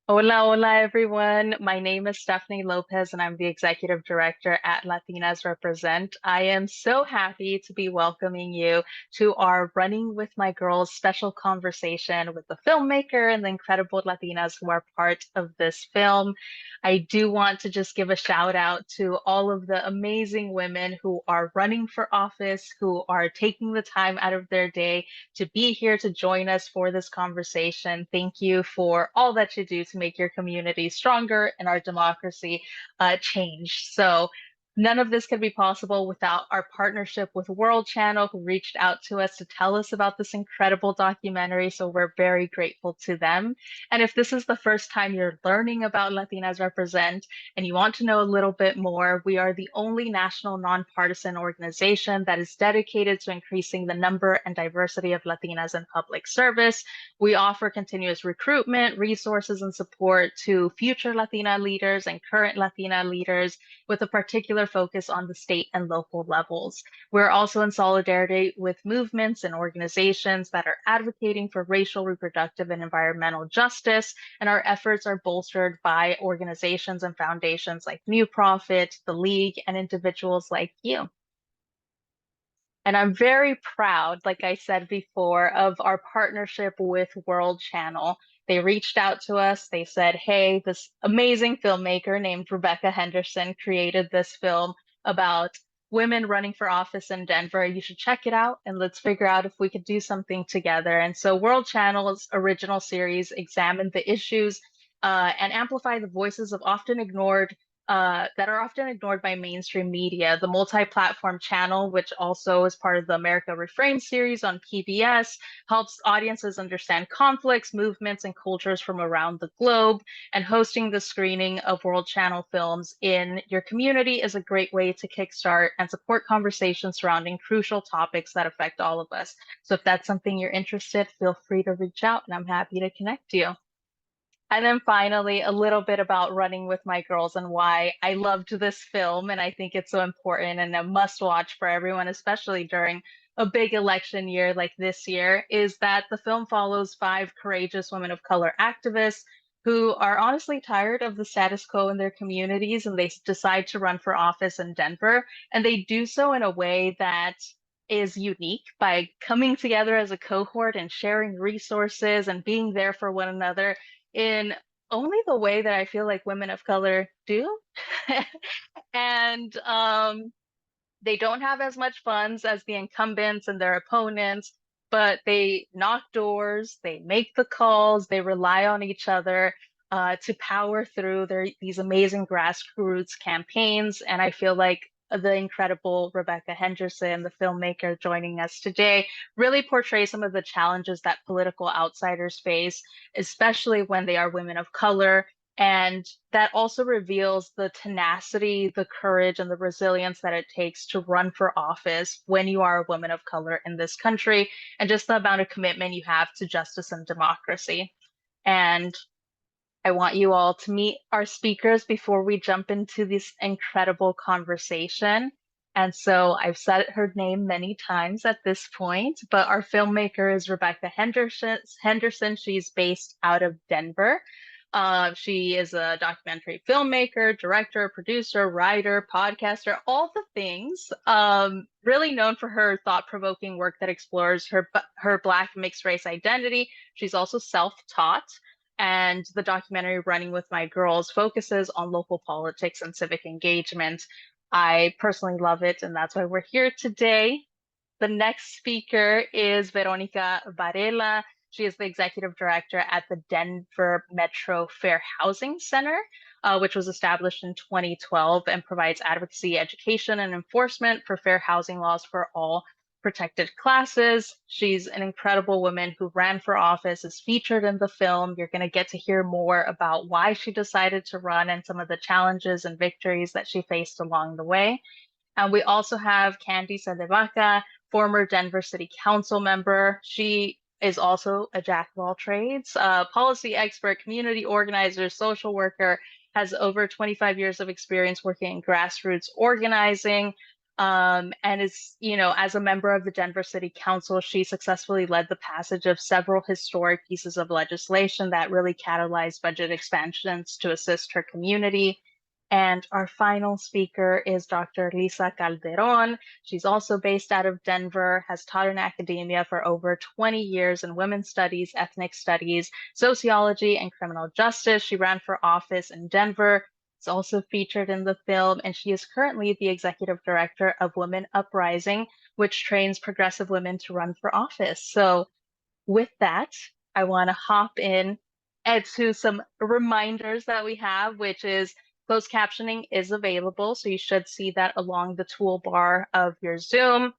Hola, hola, everyone. My name is Stephanie Lopez, and I'm the executive director at Latinas Represent. I am so happy to be welcoming you to our Running with My Girls special conversation with the filmmaker and the incredible Latinas who are part of this film. I do want to just give a shout out to all of the amazing women who are running for office, who are taking the time out of their day to be here to join us for this conversation. Thank you for all that you do to make your community stronger and our democracy change. So, none of this could be possible without our partnership with World Channel, who reached out to us to tell us about this incredible documentary. So, we're very grateful to them. And if this is the first time you're learning about Latinas Represent and you want to know a little bit more, we are the only national nonpartisan organization that is dedicated to increasing the number and diversity of Latinas in public service. We offer continuous recruitment, resources, and support to future Latina leaders and current Latina leaders with a particular focus on the state and local levels. We're also in solidarity with movements and organizations that are advocating for racial, reproductive, and environmental justice, and our efforts are bolstered by organizations and foundations like New Profit, the League, and individuals like you. And I'm very proud, like I said before, of our partnership with World Channel. They reached out to us. They said, hey, this amazing filmmaker named Rebecca Henderson created this film about women running for office in Denver. You should check it out and let's figure out if we could do something together. And so World Channel's original series examined the issues and amplify the voices of often ignored that are often ignored by mainstream media. The multi-platform channel, which also is part of the America Reframed series on PBS, helps audiences understand conflicts, movements, and cultures from around the globe. And hosting the screening of World Channel films in your community is a great way to kickstart and support conversations surrounding crucial topics that affect all of us. So if that's something you're interested, feel free to reach out and I'm happy to connect you. And then finally, a little bit about Running with My Girls and why I loved this film. And I think it's so important and a must watch for everyone, especially during a big election year like this year, is that the film follows five courageous women of color activists who are honestly tired of the status quo in their communities and they decide to run for office in Denver. And they do so in a way that is unique by coming together as a cohort and sharing resources and being there for one another in only the way that I feel like women of color do. And they don't have as much funds as the incumbents and their opponents, but they knock doors, they make the calls, they rely on each other to power through these amazing grassroots campaigns. And I feel like the incredible Rebecca Henderson, the filmmaker joining us today, really portrays some of the challenges that political outsiders face, especially when they are women of color, and that also reveals the tenacity, the courage, and the resilience that it takes to run for office when you are a woman of color in this country, and just the amount of commitment you have to justice and democracy. And I want you all to meet our speakers before we jump into this incredible conversation. And so I've said her name many times at this point, but our filmmaker is Rebecca Henderson. She's based out of Denver. She is a documentary filmmaker, director, producer, writer, podcaster, all the things. Really known for her thought-provoking work that explores her Black mixed race identity. She's also self-taught. And the documentary Running with My Girls focuses on local politics and civic engagement. I personally love it, and that's why we're here today. The next speaker is Veronica Varela. She is the executive director at the Denver Metro Fair Housing Center, which was established in 2012 and provides advocacy, education, and enforcement for fair housing laws for all protected classes. She's an incredible woman who ran for office, is featured in the film. You're going to get to hear more about why she decided to run and some of the challenges and victories that she faced along the way. And we also have Candy Sadevaca, former Denver City Council member. She is also a jack of all trades, policy expert, community organizer, social worker, has over 25 years of experience working in grassroots organizing. And is, as a member of the Denver City Council, she successfully led the passage of several historic pieces of legislation that really catalyzed budget expansions to assist her community. And our final speaker is Dr. Lisa Calderon. She's also based out of Denver, has taught in academia for over 20 years in women's studies, ethnic studies, sociology, and criminal justice. She ran for office in Denver. It's also featured in the film, and she is currently the executive director of Women Uprising, which trains progressive women to run for office. So, with that, I want to hop in and to some reminders that we have, which is closed captioning is available. So, you should see that along the toolbar of your Zoom.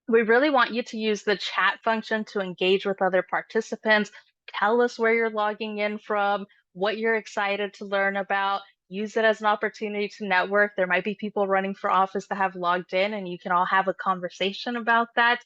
We really want you to use the chat function to engage with other participants. Tell us where you're logging in from, what you're excited to learn about. Use it as an opportunity to network. There might be people running for office that have logged in, and you can all have a conversation about that.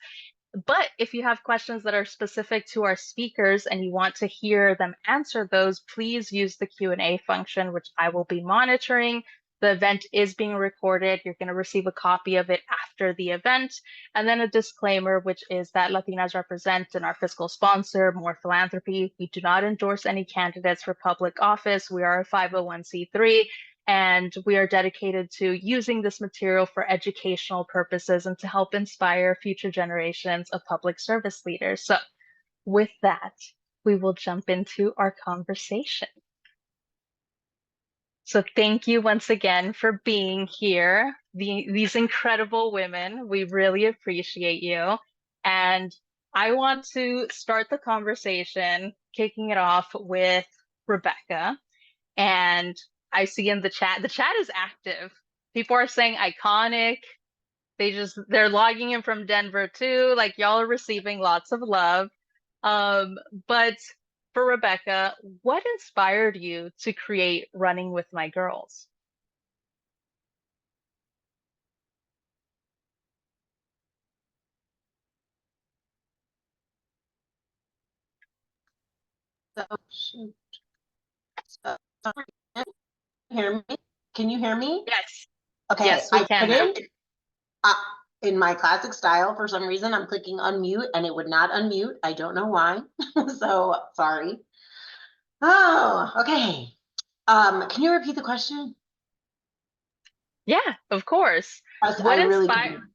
But if you have questions that are specific to our speakers and you want to hear them answer those, please use the Q&A function, which I will be monitoring. The event is being recorded. You're going to receive a copy of it after the event. And then a disclaimer, which is that Latinas represent and our fiscal sponsor, More Philanthropy. We do not endorse any candidates for public office. We are a 501c3. And we are dedicated to using this material for educational purposes and to help inspire future generations of public service leaders. So with that, we will jump into our conversation. So thank you once again for being here, these incredible women. We really appreciate you. And I want to start the conversation, kicking it off with Rebecca. And I see in the chat is active. People are saying iconic. They're logging in from Denver too. Like y'all are receiving lots of love. But for Rebecca, what inspired you to create Running with My Girls? So, shoot. Sorry, can you hear me? Can you hear me? Yes. Okay, Yes, we I can now. couldn't. In my classic style, for some reason, I'm clicking unmute and it would not unmute. I don't know why. So sorry. Oh, okay. Can you repeat the question? Yeah, of course. I really inspired? couldn't.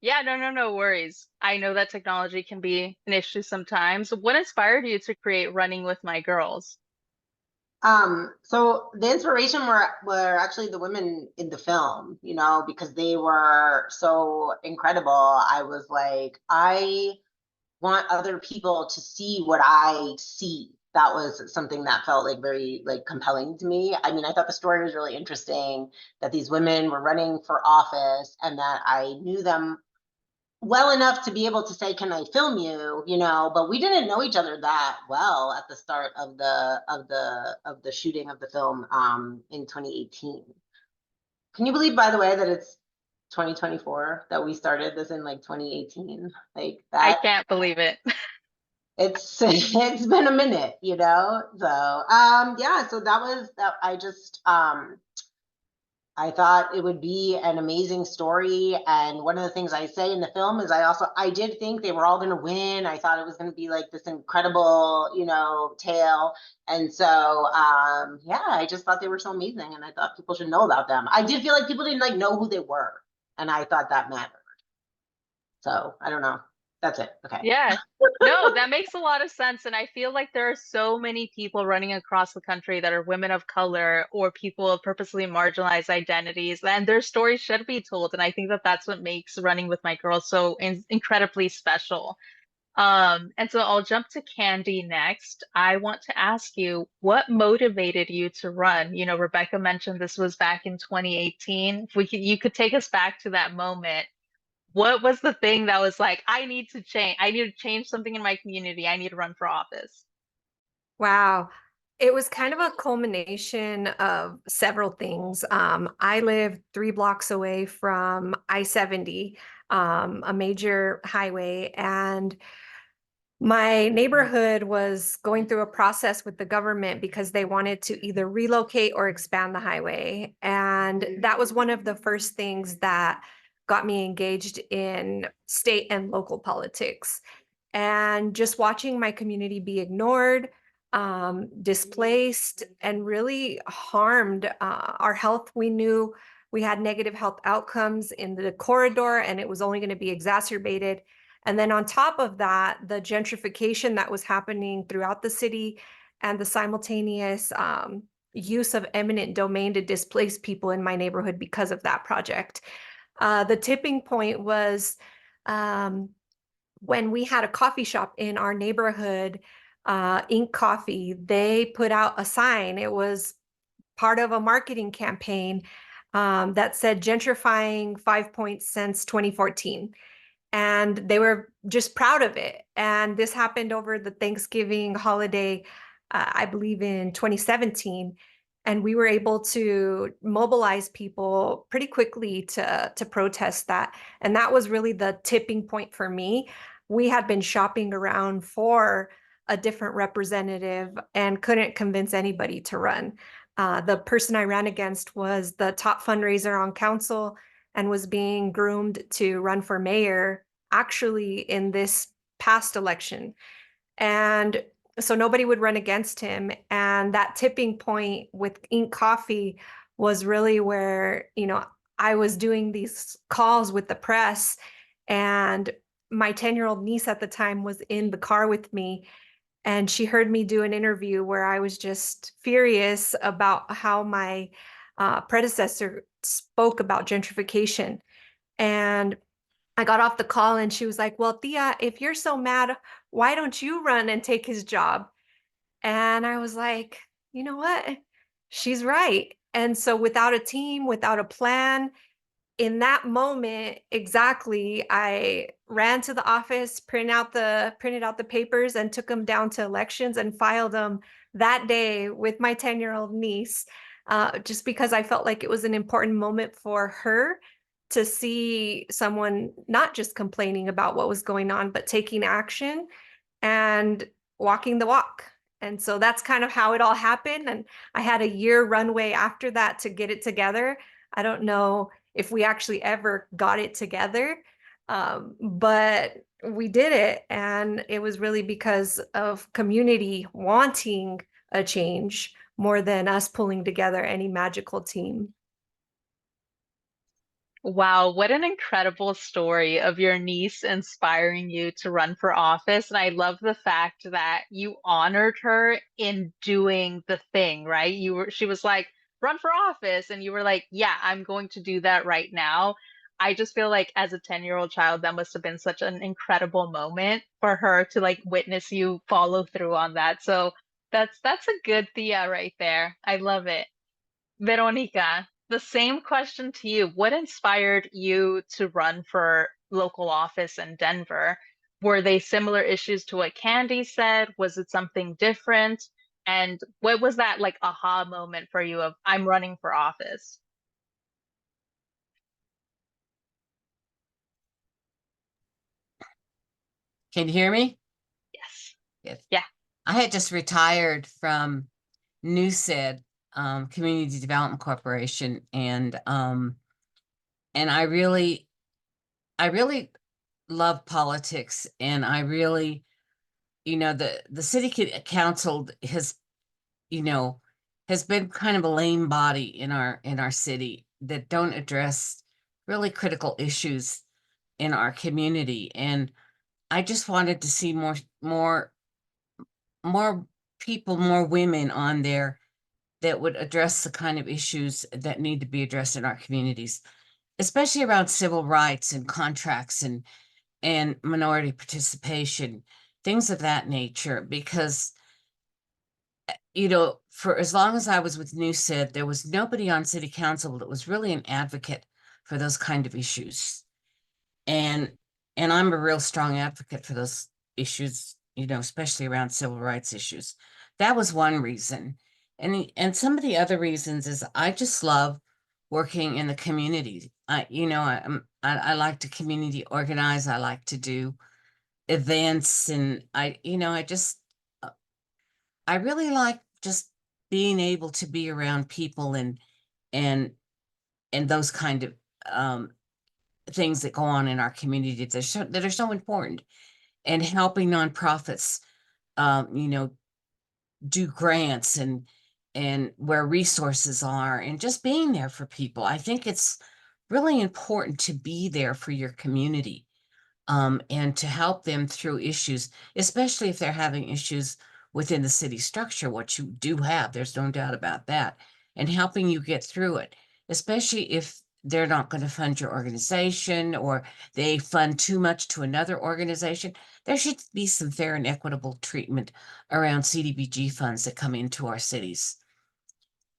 Yeah, no worries. I know that technology can be an issue sometimes. What inspired you to create Running with My Girls? So the inspiration were actually the women in the film, because they were so incredible. I was like, I want other people to see what I see. That was something that felt like very compelling to me. I mean, I thought the story was really interesting, that these women were running for office and that I knew them well enough to be able to say, can I film you, but we didn't know each other that well at the start of the shooting of the film in 2018. Can you believe, by the way, that it's 2024, that we started this in 2018? Like that. I can't believe it. It's been a minute, so yeah, so that was that. I thought it would be an amazing story. And one of the things I say in the film is I did think they were all going to win. I thought it was going to be like this incredible, tale. And so, yeah, I just thought they were so amazing. And I thought people should know about them. I did feel like people didn't know who they were. And I thought that mattered. So I don't know. That's it. Okay. Yeah. No, that makes a lot of sense. And I feel like there are so many people running across the country that are women of color or people of purposely marginalized identities, and their stories should be told. And I think that that's what makes Running with My Girls so incredibly special. And so I'll jump to Candy next. I want to ask you, what motivated you to run? Rebecca mentioned this was back in 2018. If you could take us back to that moment. What was the thing that was like, I need to change? I need to change something in my community. I need to run for office. Wow. It was kind of a culmination of several things. I live 3 blocks away from I-70, a major highway, and my neighborhood was going through a process with the government because they wanted to either relocate or expand the highway. And that was one of the first things that got me engaged in state and local politics. And just watching my community be ignored, displaced, and really harmed our health. We knew we had negative health outcomes in the corridor, and it was only going to be exacerbated. And then on top of that, the gentrification that was happening throughout the city and the simultaneous use of eminent domain to displace people in my neighborhood because of that project. The tipping point was when we had a coffee shop in our neighborhood, Ink Coffee. They put out a sign. It was part of a marketing campaign that said gentrifying 5 points since 2014. And they were just proud of it. And this happened over the Thanksgiving holiday, I believe in 2017. And we were able to mobilize people pretty quickly to protest that. And that was really the tipping point for me. We had been shopping around for a different representative and couldn't convince anybody to run. The person I ran against was the top fundraiser on council and was being groomed to run for mayor actually in this past election. And so nobody would run against him. And that tipping point with Ink Coffee was really where, I was doing these calls with the press, and my 10-year-old niece at the time was in the car with me. And she heard me do an interview where I was just furious about how my predecessor spoke about gentrification. And I got off the call and she was like, well, Tia, if you're so mad, why don't you run and take his job? And I was like, you know what? She's right. And so without a team, without a plan, in that moment, exactly, I ran to the office, printed out the papers and took them down to elections and filed them that day with my 10-year-old niece, just because I felt like it was an important moment for her to see someone not just complaining about what was going on, but taking action and walking the walk. And so that's kind of how it all happened. And I had a year runway after that to get it together. I don't know if we actually ever got it together, but we did it. And it was really because of community wanting a change more than us pulling together any magical team. Wow, what an incredible story of your niece inspiring you to run for office. And I love the fact that you honored her in doing the thing, right? She was like, run for office. And you were like, yeah, I'm going to do that right now. I just feel like as a 10-year-old child, that must have been such an incredible moment for her to like witness you follow through on that. So that's a good Thea right there. I love it. Veronica, the same question to you. What inspired you to run for local office in Denver? Were they similar issues to what Candy said? Was it something different? And what was that like aha moment for you of I'm running for office? Can you hear me? Yes. Yes. Yeah. I had just retired from NewSed, Community Development Corporation, and I really love politics, and I really, the city council you know, has been kind of a lame body in our city that don't address really critical issues in our community, and I just wanted to see more people, more women on there that would address the kind of issues that need to be addressed in our communities, especially around civil rights and contracts and minority participation, things of that nature. Because, for as long as I was with NewSid, there was nobody on city council that was really an advocate for those kind of issues. And I'm a real strong advocate for those issues, especially around civil rights issues. That was one reason. And some of the other reasons is I just love working in the community. I like to community organize. I like to do events, and I really like just being able to be around people and and those kind of things that go on in our community that are so important, and helping nonprofits, you know, do grants and where resources are, and just being there for people. I think it's really important to be there for your community, and to help them through issues, especially if they're having issues within the city structure, what you do have, there's no doubt about that, and helping you get through it, especially if they're not going to fund your organization or they fund too much to another organization. There should be some fair and equitable treatment around CDBG funds that come into our cities.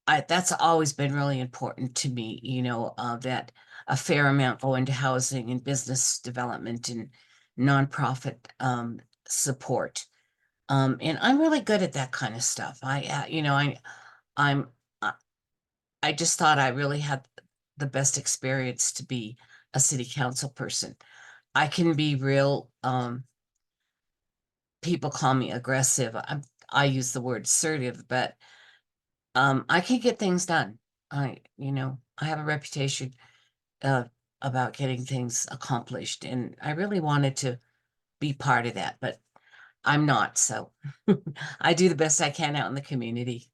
That's always been really important to me, you know, that a fair amount go into housing and business development and nonprofit support. And I'm really good at that kind of stuff. You know, I'm, uh, I just thought I really had the best experience to be a city council person. I can be real, people call me aggressive. I use the word assertive, but I can get things done. You know, I have a reputation about getting things accomplished, and I really wanted to be part of that, but I'm not. So I do the best I can out in the community.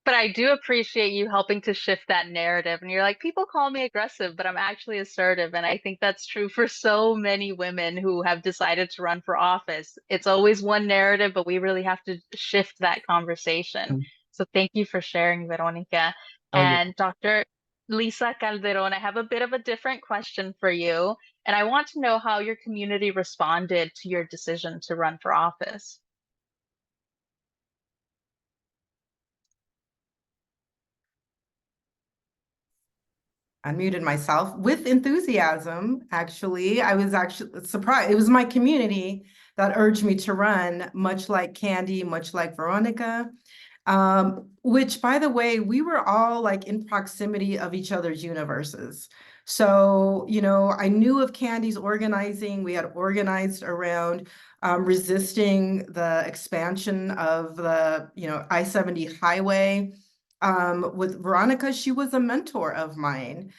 But I do appreciate you helping to shift that narrative. And you're like, people call me aggressive, but I'm actually assertive. And I think that's true for so many women who have decided to run for office. It's always one narrative, but we really have to shift that conversation. Mm. So thank you for sharing, Veronica. Oh, you And Dr. Lisa Calderon, I have a bit of a different question for you. And I want to know how your community responded to your decision to run for office. Unmuted myself with enthusiasm. Actually, I was actually surprised. It was my community that urged me to run, much like Candy, much like Veronica. Which, by the way, we were all like in proximity of each other's universes. So, you know, I knew of Candy's organizing. We had organized around resisting the expansion of the, you know, I-70 highway. With Veronica, she was a mentor of mine.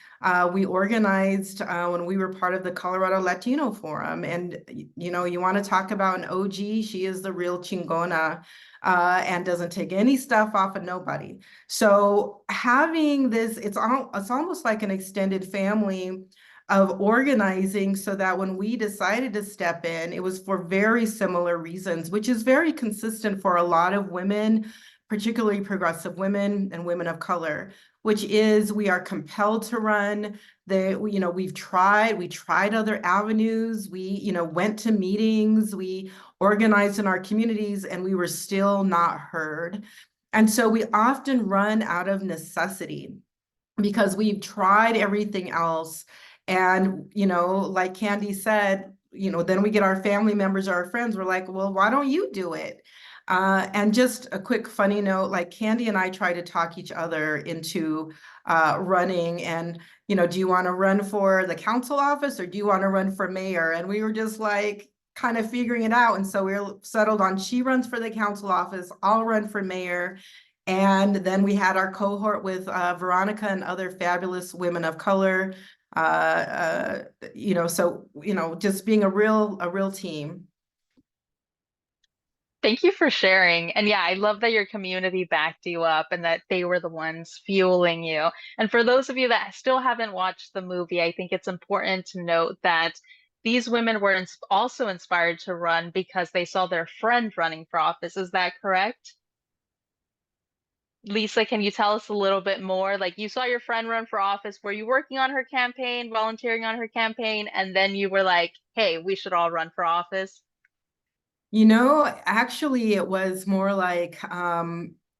We organized when we were part of the Colorado Latino Forum. And, you know, you want to talk about an OG, she is the real chingona. And doesn't take any stuff off of nobody. So having this, it's almost like an extended family of organizing, so that when we decided to step in, it was for very similar reasons, which is very consistent for a lot of women, particularly progressive women and women of color, which is we are compelled to run. You know, we tried other avenues. We, you know, went to meetings, we organized in our communities, and we were still not heard. And so we often run out of necessity because we've tried everything else. And, you know, like Candy said, you know, then we get our family members or our friends, we're like, well, why don't you do it? And just a quick funny note, like Candy and I try to talk each other into running. And, you know, do you want to run for the council office or do you want to run for mayor? And we were just like kind of figuring it out. And so we were settled on she runs for the council office, I'll run for mayor. And then we had our cohort with Veronica and other fabulous women of color. You know, so, you know, just being a real team. Thank you for sharing. And yeah, I love that your community backed you up and that they were the ones fueling you. And for those of you that still haven't watched the movie, I think it's important to note that these women were also inspired to run because they saw their friend running for office. Is that correct? Lisa, can you tell us a little bit more? Like you saw your friend run for office. Were you working on her campaign, volunteering on her campaign, and then you were like, hey, we should all run for office? You know, actually, it was more like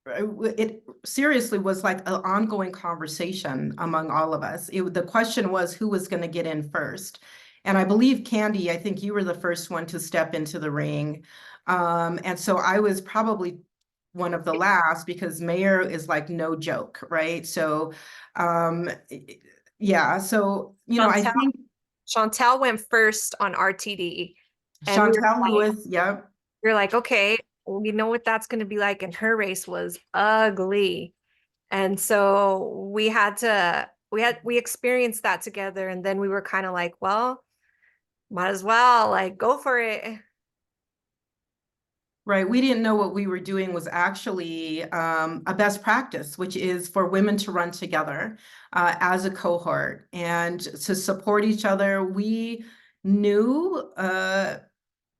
it seriously was like an ongoing conversation among all of us. The question was who was going to get in first. And I believe, Candy, I think you were the first one to step into the ring. And so I was probably one of the last because mayor is like no joke, right? So yeah, so, you know, I think Chantel went first on RTD. And Chantel Lewis, yep. You're like, okay, well, you know what that's going to be like. And her race was ugly. And so we had to we experienced that together, and then we were kind of like, well, might as well like go for it. Right. We didn't know what we were doing was actually a best practice, which is for women to run together as a cohort and to support each other. We knew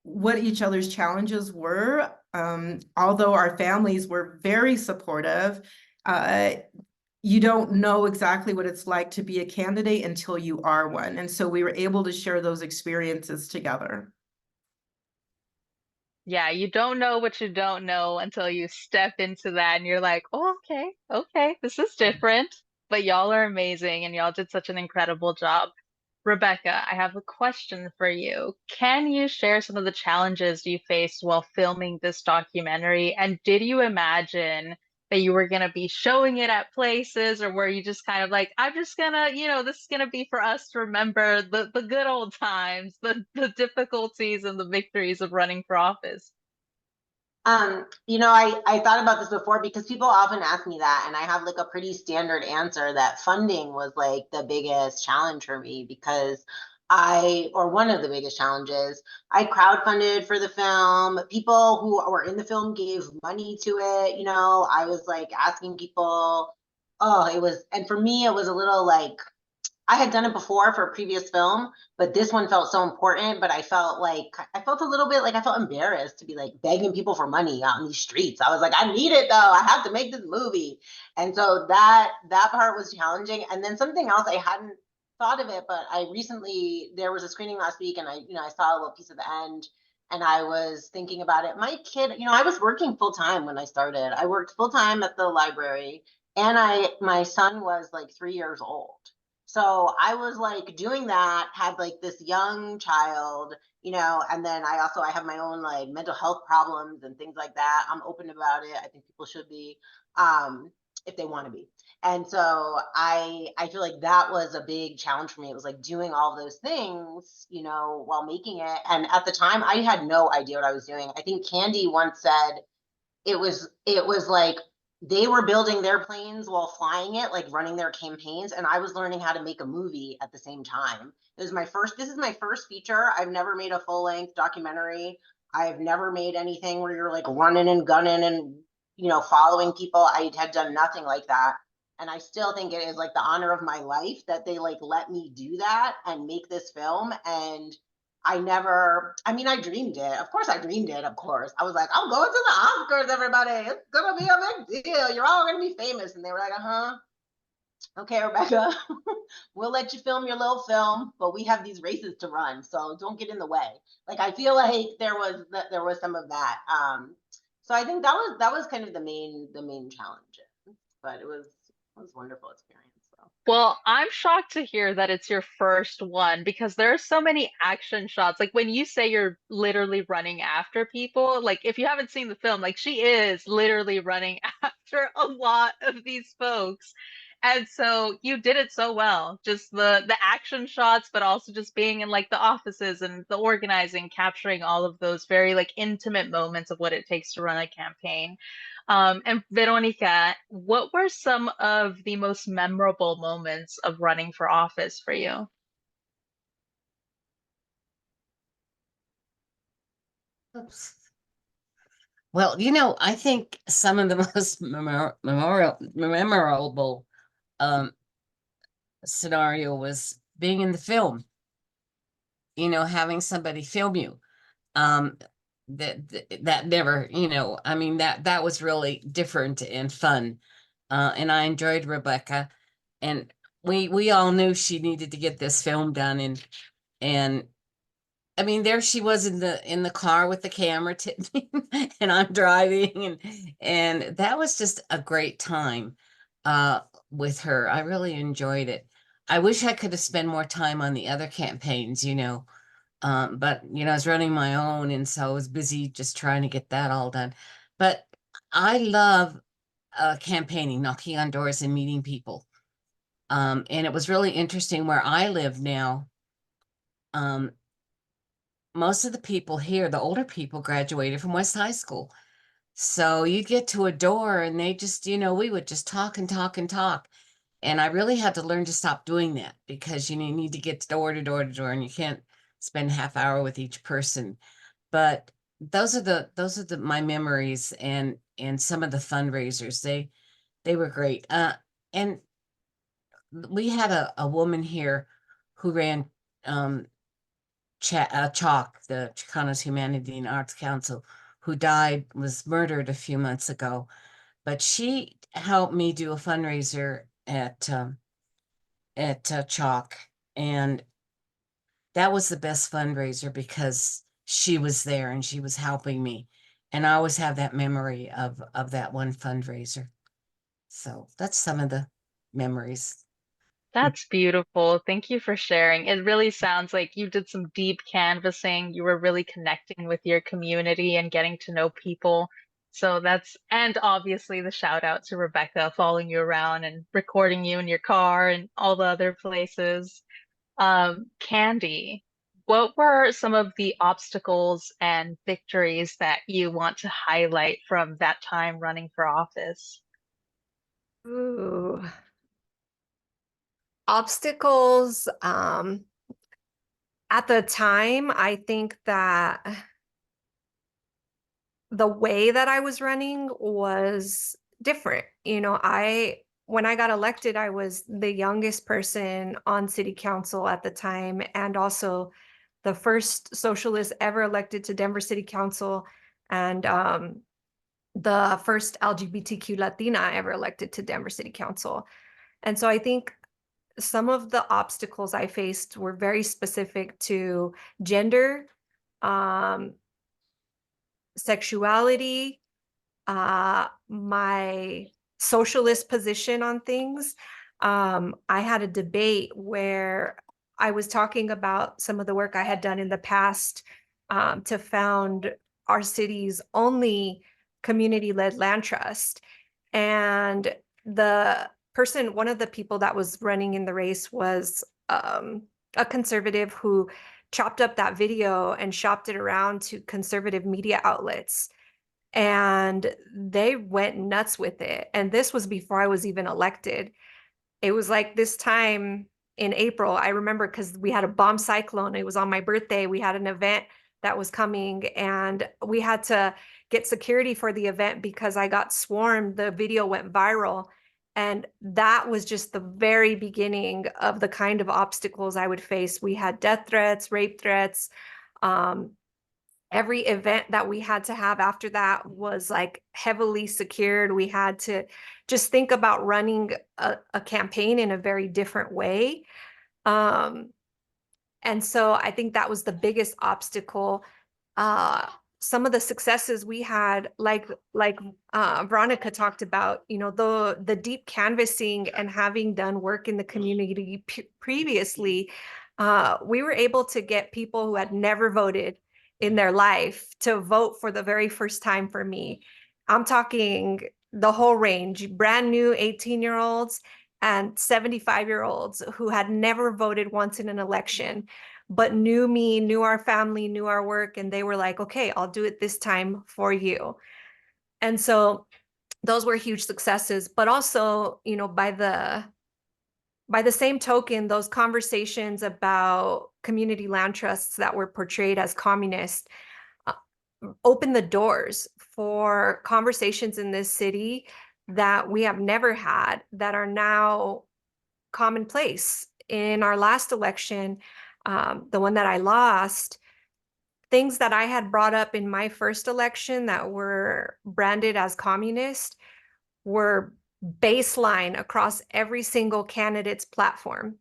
what each other's challenges were. Although our families were very supportive, you don't know exactly what it's like to be a candidate until you are one. And so we were able to share those experiences together. Yeah, you don't know what you don't know until you step into that and you're like, oh, okay, okay, this is different. But y'all are amazing and y'all did such an incredible job. Rebecca, I have a question for you. Can you share some of the challenges you faced while filming this documentary? And did you imagine that you were going to be showing it at places, or were you just kind of like, I'm just gonna, this is gonna be for us to remember the good old times, the difficulties and the victories of running for office? I thought about this before because people often ask me that, and I have like a pretty standard answer that funding was like the biggest challenge for me because or one of the biggest challenges, I crowdfunded for the film. People who were in the film gave money to it. I was like asking people, and for me, it was a little like, I had done it before for a previous film, but this one felt so important. But I felt a little bit like I felt embarrassed to be like begging people for money out in these streets. I was like, I need it though. I have to make this movie. And so that part was challenging. And then something else, I hadn't thought of it, but there was a screening last week, and I saw a little piece of the end, and I was thinking about it. My kid, I was working full time when I started. I worked full time at the library, and my son was like 3 years old. So I was like doing that, had like this young child, and then I have my own like mental health problems and things like that. I'm open about it. I think people should be, if they want to be. And so I feel like that was a big challenge for me. It was like doing all those things, while making it. And at the time I had no idea what I was doing. I think Candy once said it was like they were building their planes while flying it, like running their campaigns, and I was learning how to make a movie at the same time. This is my first feature. I've never made a full-length documentary. I've never made anything where you're like running and gunning and following people. I had done nothing like that. And I still think it is like the honor of my life that they like let me do that and make this film. And I dreamed it. Of course I dreamed it, of course. I was like, I'm going to the Oscars, everybody. It's going to be a big deal. You're all going to be famous. And they were like, okay, Rebecca, we'll let you film your little film, but we have these races to run, so don't get in the way. Like, I feel like there was some of that. So I think that was kind of the main challenge, but it was a wonderful experience. Well, I'm shocked to hear that it's your first one because there are so many action shots. Like when you say you're literally running after people, like if you haven't seen the film, like she is literally running after a lot of these folks. And so you did it so well. Just the action shots, but also just being in like the offices and the organizing, capturing all of those very like intimate moments of what it takes to run a campaign. And Veronica, what were some of the most memorable moments of running for office for you? Oops. Well, I think some of the most memorable scenario was being in the film, having somebody film you. That never, that was really different and fun. And I enjoyed Rebecca, and we all knew she needed to get this film done, and I mean, there she was in the car with the camera tipping, and I'm driving, and that was just a great time with her. I really enjoyed it. I wish I could have spent more time on the other campaigns, but I was running my own, and so I was busy just trying to get that all done. But I love campaigning, knocking on doors and meeting people. And it was really interesting where I live now. Most of the people here, the older people, graduated from West High School. So you get to a door and they just, we would just talk and talk and talk. And I really had to learn to stop doing that because you need to get door to door to door, and you can't spend half hour with each person. But those are the my memories, and some of the fundraisers. They were great. And we had a woman here who ran CHOC, the Chicanos Humanity and Arts Council, who was murdered a few months ago. But she helped me do a fundraiser at CHOC, and that was the best fundraiser because she was there and she was helping me. And I always have that memory of that one fundraiser. So that's some of the memories. That's beautiful. Thank you for sharing. It really sounds like you did some deep canvassing. You were really connecting with your community and getting to know people. So and obviously the shout out to Rebecca following you around and recording you in your car and all the other places. Candy, what were some of the obstacles and victories that you want to highlight from that time running for office? Ooh. Obstacles, at the time, I think that the way that I was running was different. When I got elected, I was the youngest person on city council at the time, and also the first socialist ever elected to Denver City Council, and the first LGBTQ Latina ever elected to Denver City Council. And so I think some of the obstacles I faced were very specific to gender, um, sexuality, my socialist position on things. I had a debate where I was talking about some of the work I had done in the past to found our city's only community-led land trust. And one of the people that was running in the race was a conservative who chopped up that video and shopped it around to conservative media outlets. And they went nuts with it. And this was before I was even elected. It was like this time in April, I remember, because we had a bomb cyclone. It was on my birthday. We had an event that was coming, and we had to get security for the event because I got swarmed. The video went viral. And that was just the very beginning of the kind of obstacles I would face. We had death threats, rape threats. Every event that we had to have after that was like heavily secured. We had to just think about running a campaign in a very different way. And so I think that was the biggest obstacle. Some of the successes we had, like Veronica talked about, the deep canvassing and having done work in the community previously, we were able to get people who had never voted in their life to vote for the very first time for me. I'm talking the whole range, brand new 18-year-olds and 75-year-olds who had never voted once in an election, but knew me, knew our family, knew our work, and they were like, okay, I'll do it this time for you. And so those were huge successes. But also, by the same token, those conversations about community land trusts that were portrayed as communist opened the doors for conversations in this city that we have never had, that are now commonplace. In our last election, the one that I lost, things that I had brought up in my first election that were branded as communist were baseline across every single candidate's platform.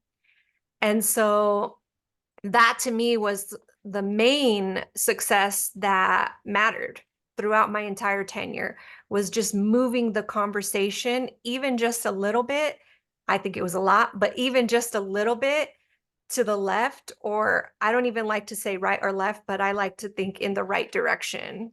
And so that to me was the main success that mattered throughout my entire tenure, was just moving the conversation even just a little bit. I think it was a lot, but even just a little bit to the left, or I don't even like to say right or left, but I like to think in the right direction.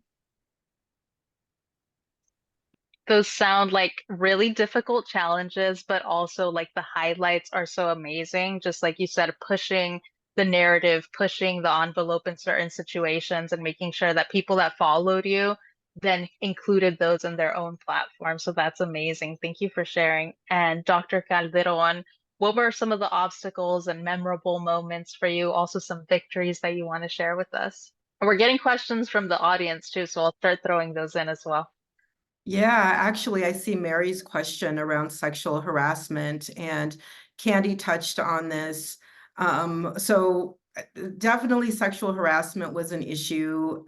Those sound like really difficult challenges, but also like the highlights are so amazing. Just like you said, pushing the narrative, pushing the envelope in certain situations, and making sure that people that followed you then included those in their own platform. So that's amazing. Thank you for sharing. And Dr. Calderon, what were some of the obstacles and memorable moments for you? Also, some victories that you want to share with us. And we're getting questions from the audience too, so I'll start throwing those in as well. Yeah, actually, I see Mary's question around sexual harassment, and Candy touched on this. So definitely sexual harassment was an issue.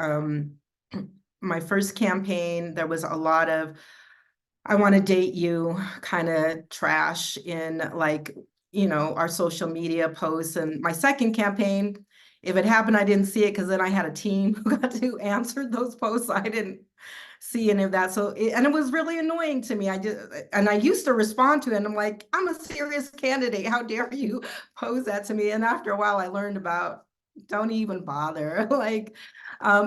My first campaign, there was a lot of I want to date you kind of trash in like, our social media posts. And my second campaign, if it happened, I didn't see it because then I had a team who got to answer those posts. I didn't see any of that. And it was really annoying to me. I used to respond to it and I'm like, I'm a serious candidate. How dare you pose that to me? And after a while I learned about don't even bother.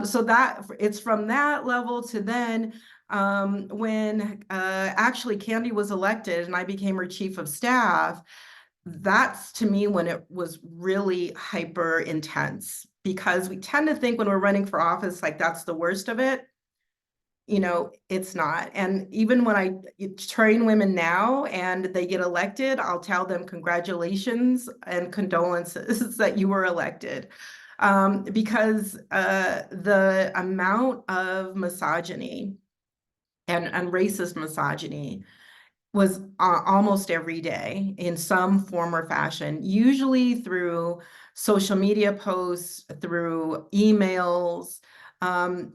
So that it's from that level to then when actually Candy was elected and I became her chief of staff, that's to me when it was really hyper intense, because we tend to think when we're running for office, like that's the worst of it. It's not. And even when I train women now and they get elected, I'll tell them congratulations and condolences that you were elected. Because the amount of misogyny and racist misogyny was almost every day in some form or fashion, usually through social media posts, through emails, and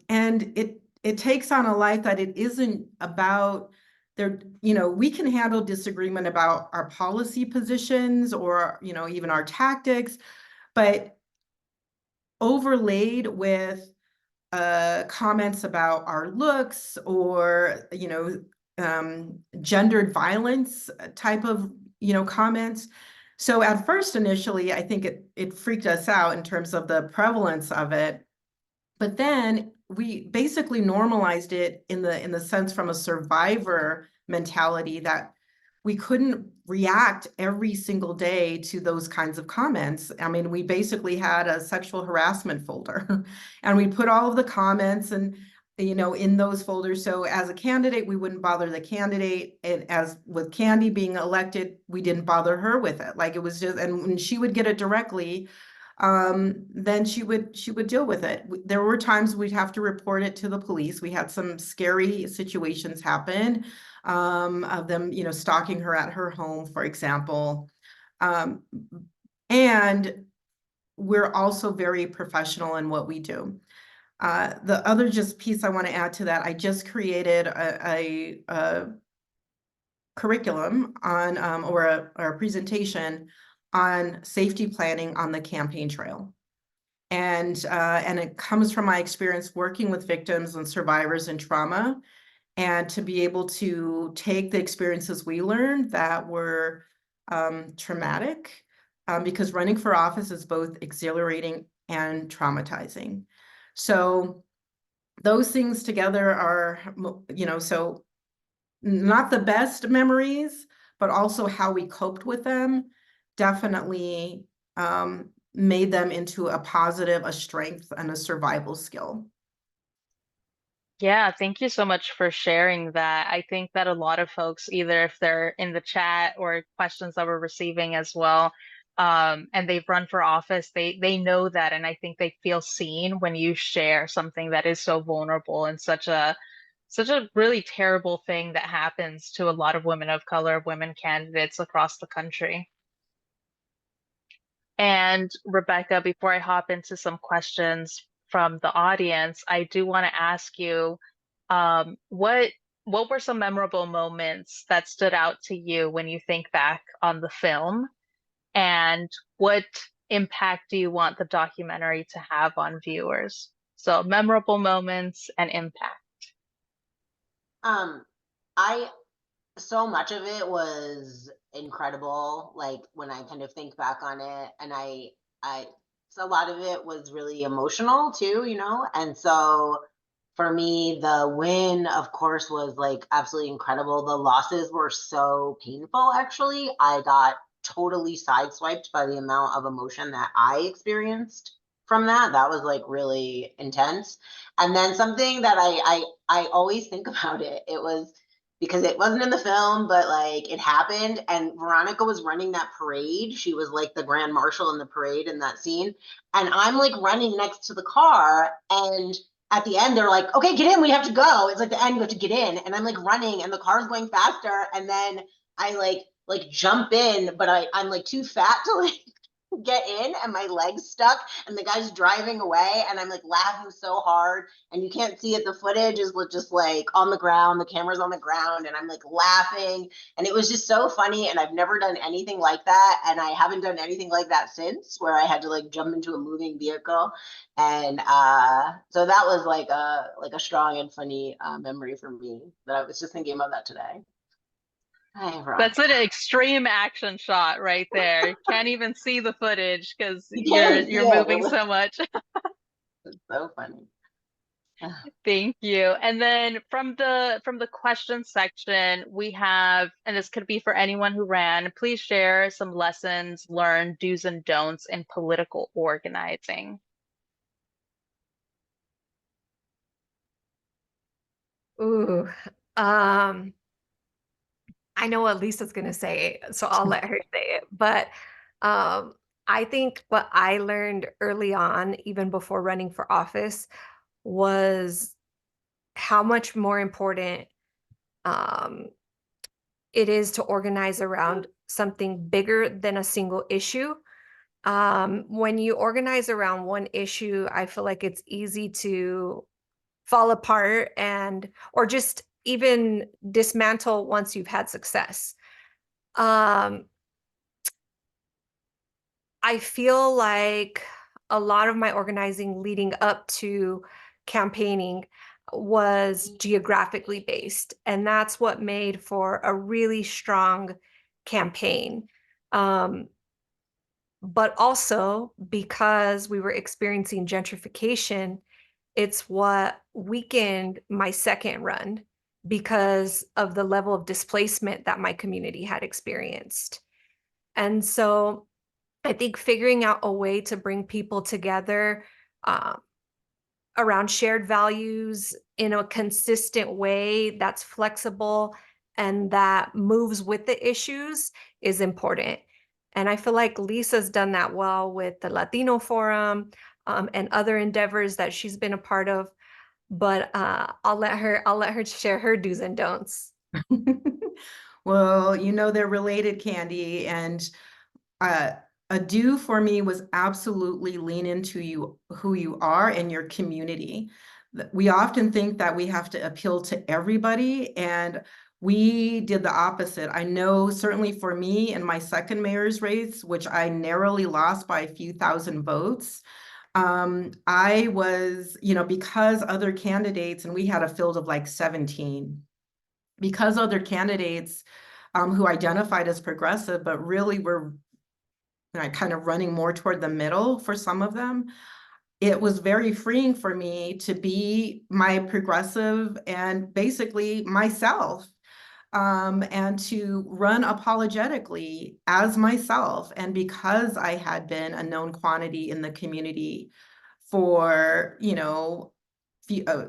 it takes on a life that it isn't about there. We can handle disagreement about our policy positions or even our tactics, but overlaid with comments about our looks or gendered violence type of comments. So at first, initially, I think it freaked us out in terms of the prevalence of it, but then we basically normalized it in the sense from a survivor mentality that we couldn't react every single day to those kinds of comments. I mean, we basically had a sexual harassment folder and we put all of the comments and in those folders. So as a candidate, we wouldn't bother the candidate. And as with Candy being elected, we didn't bother her with it. Like it was just, and when she would get it directly, then she would deal with it. There were times we'd have to report it to the police. We had some scary situations happen, of them, stalking her at her home, for example. And we're also very professional in what we do. The other just piece I want to add to that, I just created a curriculum on or a presentation on safety planning on the campaign trail. And it comes from my experience working with victims and survivors in trauma, and to be able to take the experiences we learned that were traumatic, because running for office is both exhilarating and traumatizing. So those things together are, so not the best memories, but also how we coped with them definitely made them into a positive, a strength, and a survival skill. Yeah, thank you so much for sharing that. I think that a lot of folks, either if they're in the chat or questions that we're receiving as well, and they've run for office, they know that, and I think they feel seen when you share something that is so vulnerable and such a really terrible thing that happens to a lot of women of color, women candidates across the country. And Rebecca, before I hop into some questions from the audience, I do want to ask you, what were some memorable moments that stood out to you when you think back on the film? And what impact do you want the documentary to have on viewers? So memorable moments and impact. I so much of it was incredible. Like when I kind of think back on it, and I so a lot of it was really emotional too, and so for me, the win, of course, was like absolutely incredible. The losses were so painful, actually. I got totally sideswiped by the amount of emotion that I experienced. from that. That was like really intense. And then something that I always think about it, it was because it wasn't in the film, but like it happened. And Veronica was running that parade. She was like the grand marshal in the parade in that scene. And I'm like running next to the car. And at the end, they're like, okay, get in. We have to go. It's like the end, you have to get in. And I'm like running and the car's going faster. And then I like jump in, but I'm like too fat to like get in and my legs stuck and the guy's driving away and I'm like laughing so hard and you can't see it. The footage is just like on the ground, the camera's on the ground and I'm like laughing and it was just so funny and I've never done anything like that and I haven't done anything like that since where I had to like jump into a moving vehicle and so that was like a strong and funny memory for me that I was just thinking about that today. Hi, That's an extreme action shot right there. Can't even see the footage because you're moving so much. It's so funny. Thank you. And then from the question section, we have, and this could be for anyone who ran, please share some lessons learned, do's and don'ts in political organizing. Ooh, I know what Lisa's going to say, so I'll let her say it. But I think what I learned early on, even before running for office, was how much more important it is to organize around something bigger than a single issue. When you organize around one issue, I feel like it's easy to fall apart or just even dismantle once you've had success. I feel like a lot of my organizing leading up to campaigning was geographically based, and that's what made for a really strong campaign. But also because we were experiencing gentrification, it's what weakened my second run because of the level of displacement that my community had experienced. And so I think figuring out a way to bring people together around shared values in a consistent way that's flexible and that moves with the issues is important. And I feel like Lisa's done that well with the Latino Forum and other endeavors that she's been a part of. But I'll let her share her do's and don'ts. Well, you know, they're related, Candy, and a do for me was absolutely lean into who you are and your community. We often think that we have to appeal to everybody, and we did the opposite. I know certainly for me in my second mayor's race, which I narrowly lost by a few thousand votes, I was, you know, because other candidates, and we had a field of like 17, because other candidates who identified as progressive, but really were kind of running more toward the middle for some of them, it was very freeing for me to be my progressive and basically myself, and to run apologetically as myself. And because I had been a known quantity in the community for, you know,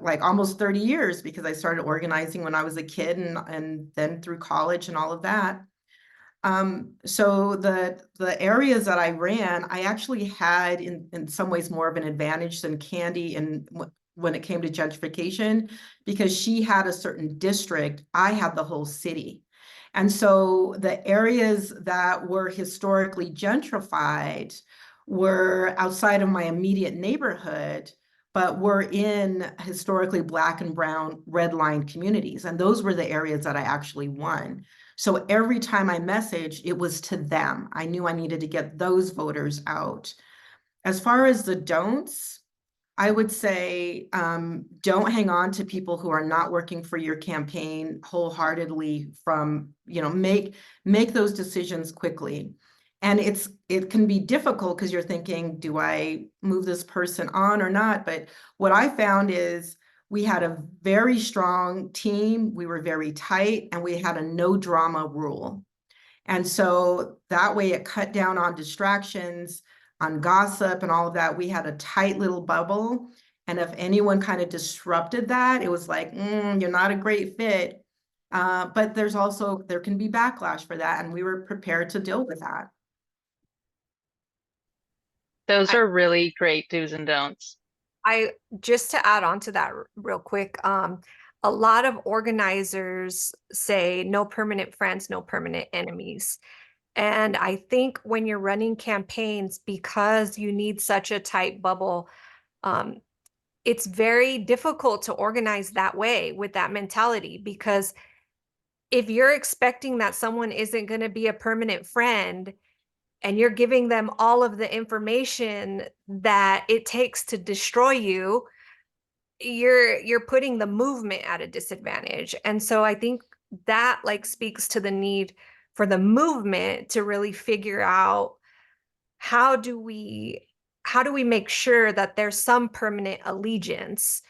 like almost 30 years, because I started organizing when I was a kid and then through college and all of that. So the areas that I ran, I actually had in some ways more of an advantage than Candy when it came to gentrification, because she had a certain district, I had the whole city. And so the areas that were historically gentrified were outside of my immediate neighborhood, but were in historically Black and brown redlined communities. And those were the areas that I actually won. So every time I messaged, it was to them. I knew I needed to get those voters out. As far as the don'ts, I would say don't hang on to people who are not working for your campaign wholeheartedly. From, you know, make those decisions quickly. And it can be difficult because you're thinking, do I move this person on or not? But what I found is we had a very strong team. We were very tight, and we had a no drama rule. And so that way it cut down on distractions. on gossip and all of that. We had a tight little bubble. And if anyone kind of disrupted that, it was like, you're not a great fit. But there can be backlash for that. And we were prepared to deal with that. Those are really great do's and don'ts. I just to add on to that real quick, a lot of organizers say no permanent friends, no permanent enemies. And I think when you're running campaigns, because you need such a tight bubble, it's very difficult to organize that way with that mentality, because if you're expecting that someone isn't going to be a permanent friend and you're giving them all of the information that it takes to destroy you, you're putting the movement at a disadvantage. And so I think that like speaks to the need for the movement to really figure out how do we make sure that there's some permanent allegiance,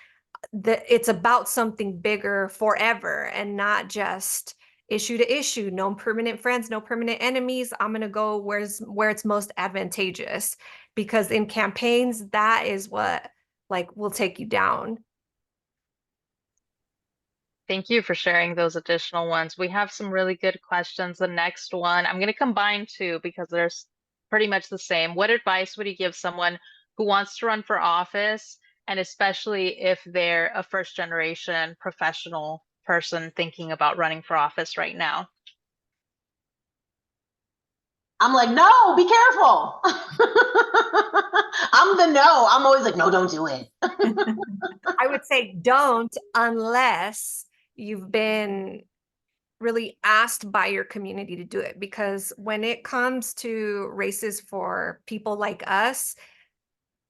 that it's about something bigger forever and not just issue to issue, no permanent friends, no permanent enemies. I'm going to go where it's most advantageous, because in campaigns, that is what like will take you down. Thank you for sharing those additional ones. We have some really good questions. The next one, I'm going to combine two because they're pretty much the same. What advice would you give someone who wants to run for office, and especially if they're a first generation professional person thinking about running for office right now? I'm like, no, be careful. I'm the no. I'm always like, no, don't do it. I would say don't, unless you've been really asked by your community to do it. Because when it comes to races for people like us,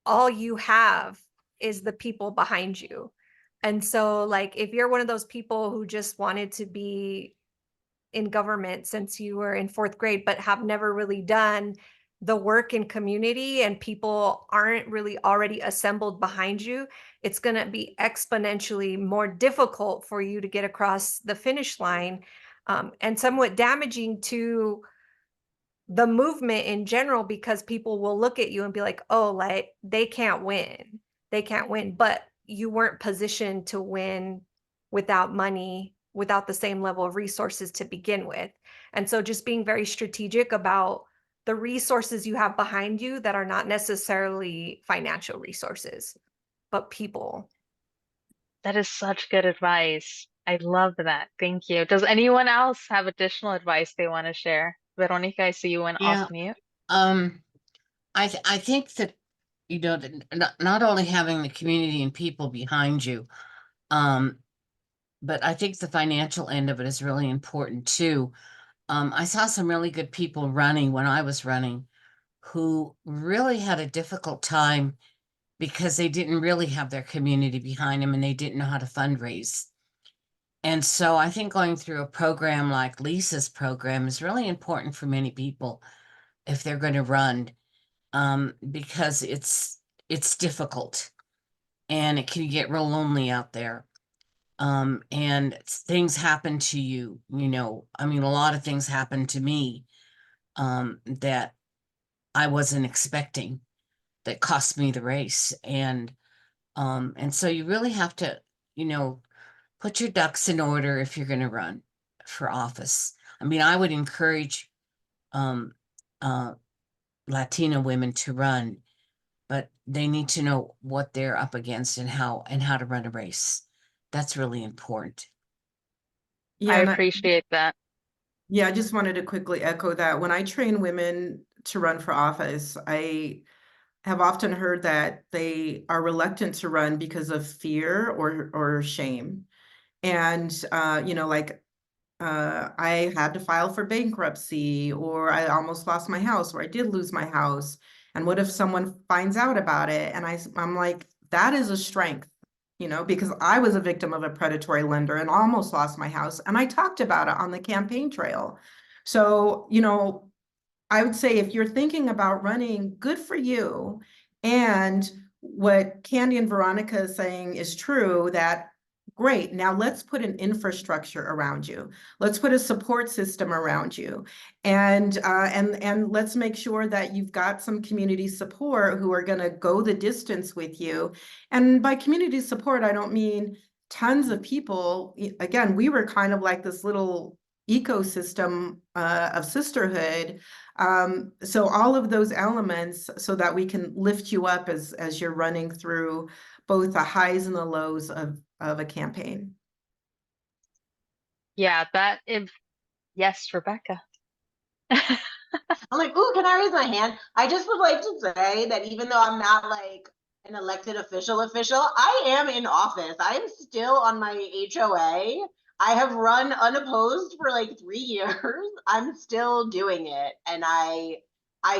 all you have is the people behind you. And so like if you're one of those people who just wanted to be in government since you were in 4th grade, but have never really done the work in community, and people aren't really already assembled behind you, it's going to be exponentially more difficult for you to get across the finish line, and somewhat damaging to the movement in general, because people will look at you and be like, oh, like they can't win. But you weren't positioned to win without money, without the same level of resources to begin with. And so just being very strategic about the resources you have behind you that are not necessarily financial resources, but people. That is such good advice. I love that. Thank you. Does anyone else have additional advice they want to share? Veronica, I see you went off mute. I think that, you know, not only having the community and people behind you, but I think the financial end of it is really important too. I saw some really good people running when I was running who really had a difficult time because they didn't really have their community behind them and they didn't know how to fundraise. And so I think going through a program like Lisa's program is really important for many people if they're going to run, because it's difficult and it can get real lonely out there. And things happen to you, you know, I mean, a lot of things happened to me, that I wasn't expecting, that cost me the race. And so you really have to, you know, put your ducks in order if you're going to run for office. I mean, I would encourage, Latina women to run, but they need to know what they're up against and how to run a race. That's really important. I appreciate that. Yeah, I just wanted to quickly echo that. When I train women to run for office, I have often heard that they are reluctant to run because of fear or shame. And, you know, like, I had to file for bankruptcy, or I almost lost my house, or I did lose my house. And what if someone finds out about it? And I'm like, that is a strength, you know, because I was a victim of a predatory lender and almost lost my house. And I talked about it on the campaign trail. So, you know, I would say if you're thinking about running, good for you. And what Candy and Veronica is saying is true, that great. Now let's put an infrastructure around you. Let's put a support system around you. And let's make sure that you've got some community support who are going to go the distance with you. And by community support, I don't mean tons of people. Again, we were kind of like this little ecosystem of sisterhood. So all of those elements so that we can lift you up as you're running through both the highs and the lows of a campaign. Yeah, yes, Rebecca. I'm like, ooh, can I raise my hand? I just would like to say that even though I'm not like an elected official, I am in office. I am still on my HOA. I have run unopposed for like 3 years. I'm still doing it. And I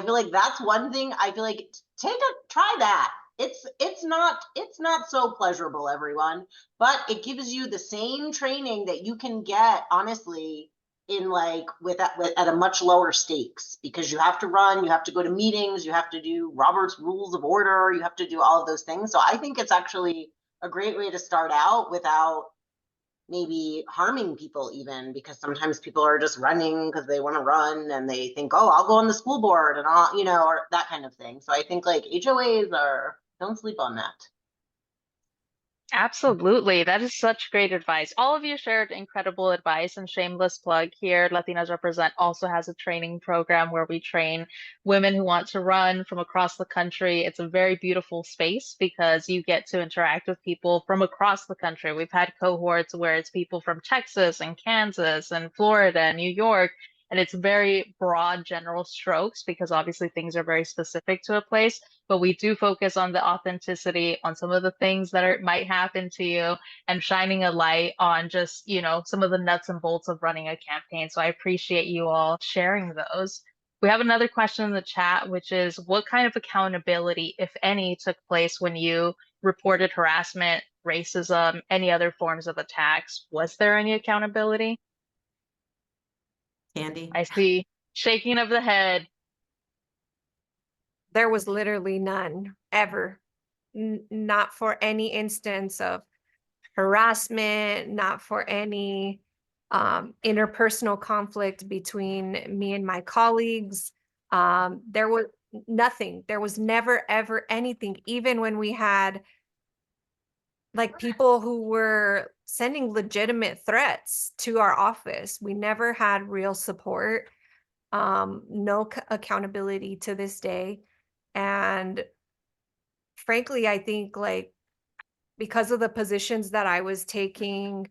feel like that's one thing. I feel like try that. It's not so pleasurable, everyone, but it gives you the same training that you can get, honestly, in like at a much lower stakes, because you have to run, you have to go to meetings, you have to do Robert's Rules of Order, you have to do all of those things. So I think it's actually a great way to start out without maybe harming people, even because sometimes people are just running because they want to run and they think, oh, I'll go on the school board and I'll, or that kind of thing. So I think like HOAs don't sleep on that. Absolutely. That is such great advice. All of you shared incredible advice, and shameless plug here. Latinas Represent also has a training program where we train women who want to run from across the country. It's a very beautiful space because you get to interact with people from across the country. We've had cohorts where it's people from Texas and Kansas and Florida and New York. And it's very broad general strokes because obviously things are very specific to a place, but we do focus on the authenticity, on some of the things that might happen to you, and shining a light on just, some of the nuts and bolts of running a campaign. So I appreciate you all sharing those. We have another question in the chat, which is what kind of accountability, if any, took place when you reported harassment, racism, any other forms of attacks? Was there any accountability? Candy. I see shaking of the head. There was literally none ever. Not for any instance of harassment, not for any interpersonal conflict between me and my colleagues. There was nothing. There was never, ever anything, even when we had like people who were sending legitimate threats to our office. We never had real support, no accountability to this day. And frankly, I think like because of the positions that I was taking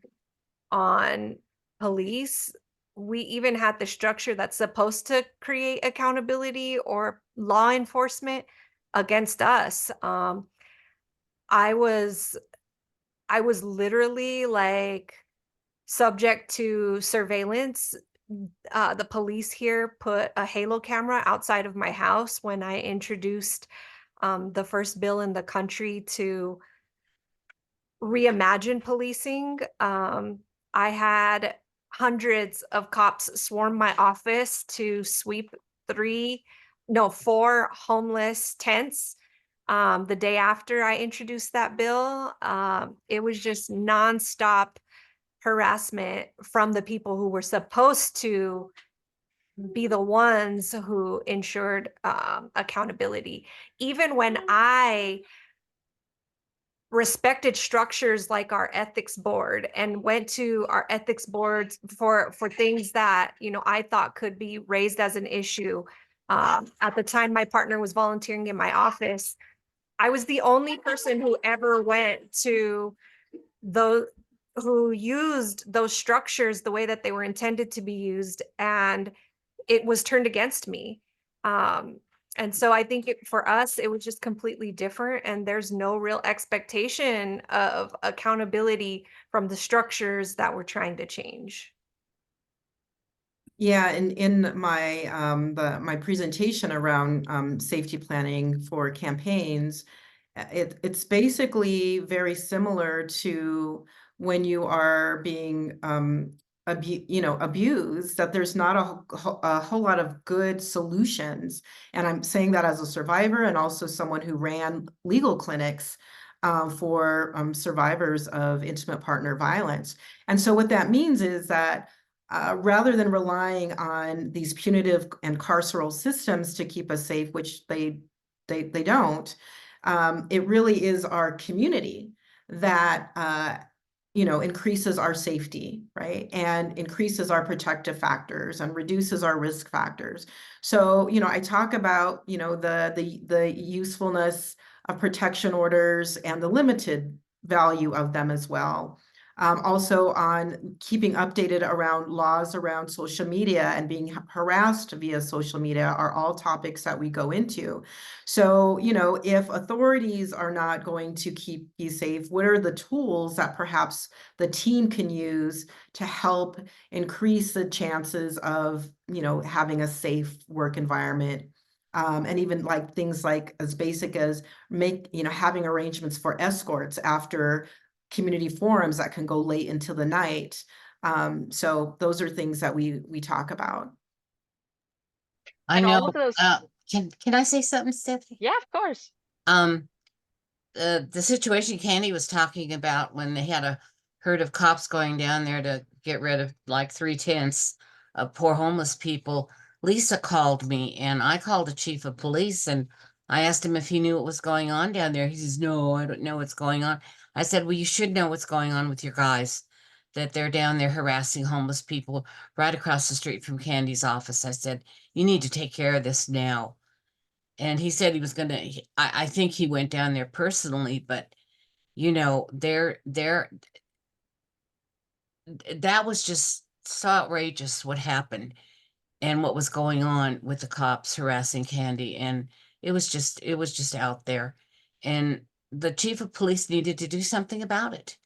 on police, we even had the structure that's supposed to create accountability or law enforcement against us. I was literally like subject to surveillance. The police here put a halo camera outside of my house when I introduced the first bill in the country to reimagine policing. I had hundreds of cops swarm my office to sweep 4 homeless tents. The day after I introduced that bill, it was just nonstop harassment from the people who were supposed to be the ones who ensured accountability. Even when I respected structures like our ethics board and went to our ethics boards for things that I thought could be raised as an issue. At the time my partner was volunteering in my office, I was the only person who ever went to those who used those structures the way that they were intended to be used, and it was turned against me. And so I think for us, it was just completely different, and there's no real expectation of accountability from the structures that we're trying to change. Yeah, in my my presentation around safety planning for campaigns, it's basically very similar to when you are being abused, that there's not a whole lot of good solutions. And I'm saying that as a survivor and also someone who ran legal clinics. for survivors of intimate partner violence. And so what that means is that rather than relying on these punitive and carceral systems to keep us safe, which they don't, it really is our community that increases our safety, right? And increases our protective factors and reduces our risk factors. So, I talk about, the usefulness of protection orders and the limited value of them as well. Also on keeping updated around laws around social media and being harassed via social media are all topics that we go into. So, if authorities are not going to keep you safe, what are the tools that perhaps the team can use to help increase the chances of, having a safe work environment? And even like things like as basic as having arrangements for escorts after community forums that can go late into the night. So those are things that we talk about. I And all know, of those, can I say something, Stephanie? yeah, of course. The situation Candy was talking about when they had a herd of cops going down there to get rid of like 3/10 of poor homeless people. Lisa called me and I called the chief of police and I asked him if he knew what was going on down there. He says, no, I don't know what's going on. I said, well, you should know what's going on with your guys, that they're down there harassing homeless people right across the street from Candy's office. I said, you need to take care of this now. And he said he was going to, I think he went down there personally, but that was just so outrageous what happened and what was going on with the cops harassing Candy. And it was just out there. And the chief of police needed to do something about it.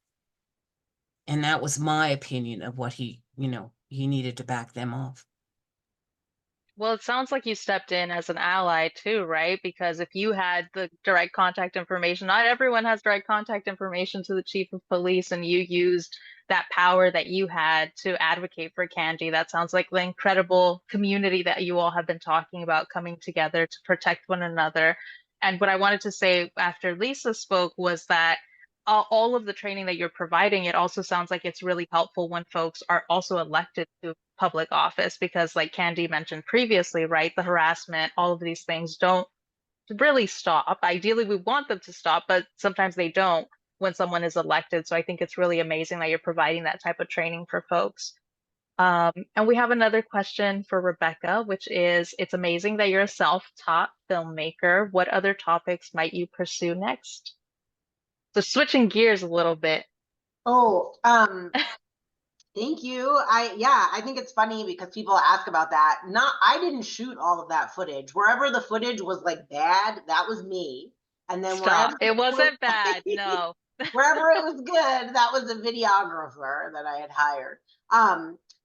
And that was my opinion of what he needed to back them off. Well, it sounds like you stepped in as an ally too, right? Because if you had the direct contact information, not everyone has direct contact information to the chief of police, and you used that power that you had to advocate for Candy. That sounds like the incredible community that you all have been talking about coming together to protect one another. And what I wanted to say after Lisa spoke was that all of the training that you're providing, it also sounds like it's really helpful when folks are also elected to public office, because like Candy mentioned previously, right, the harassment, all of these things don't really stop. Ideally, we want them to stop, but sometimes they don't when someone is elected. So I think it's really amazing that you're providing that type of training for folks. And we have another question for Rebecca, which is, it's amazing that you're a self-taught filmmaker. What other topics might you pursue next? So switching gears a little bit. Oh, thank you. I think it's funny because people ask about that. I didn't shoot all of that footage. Wherever the footage was like bad, that was me. And then Stop. It wasn't bad. No. wherever it was good, that was a videographer that I had hired.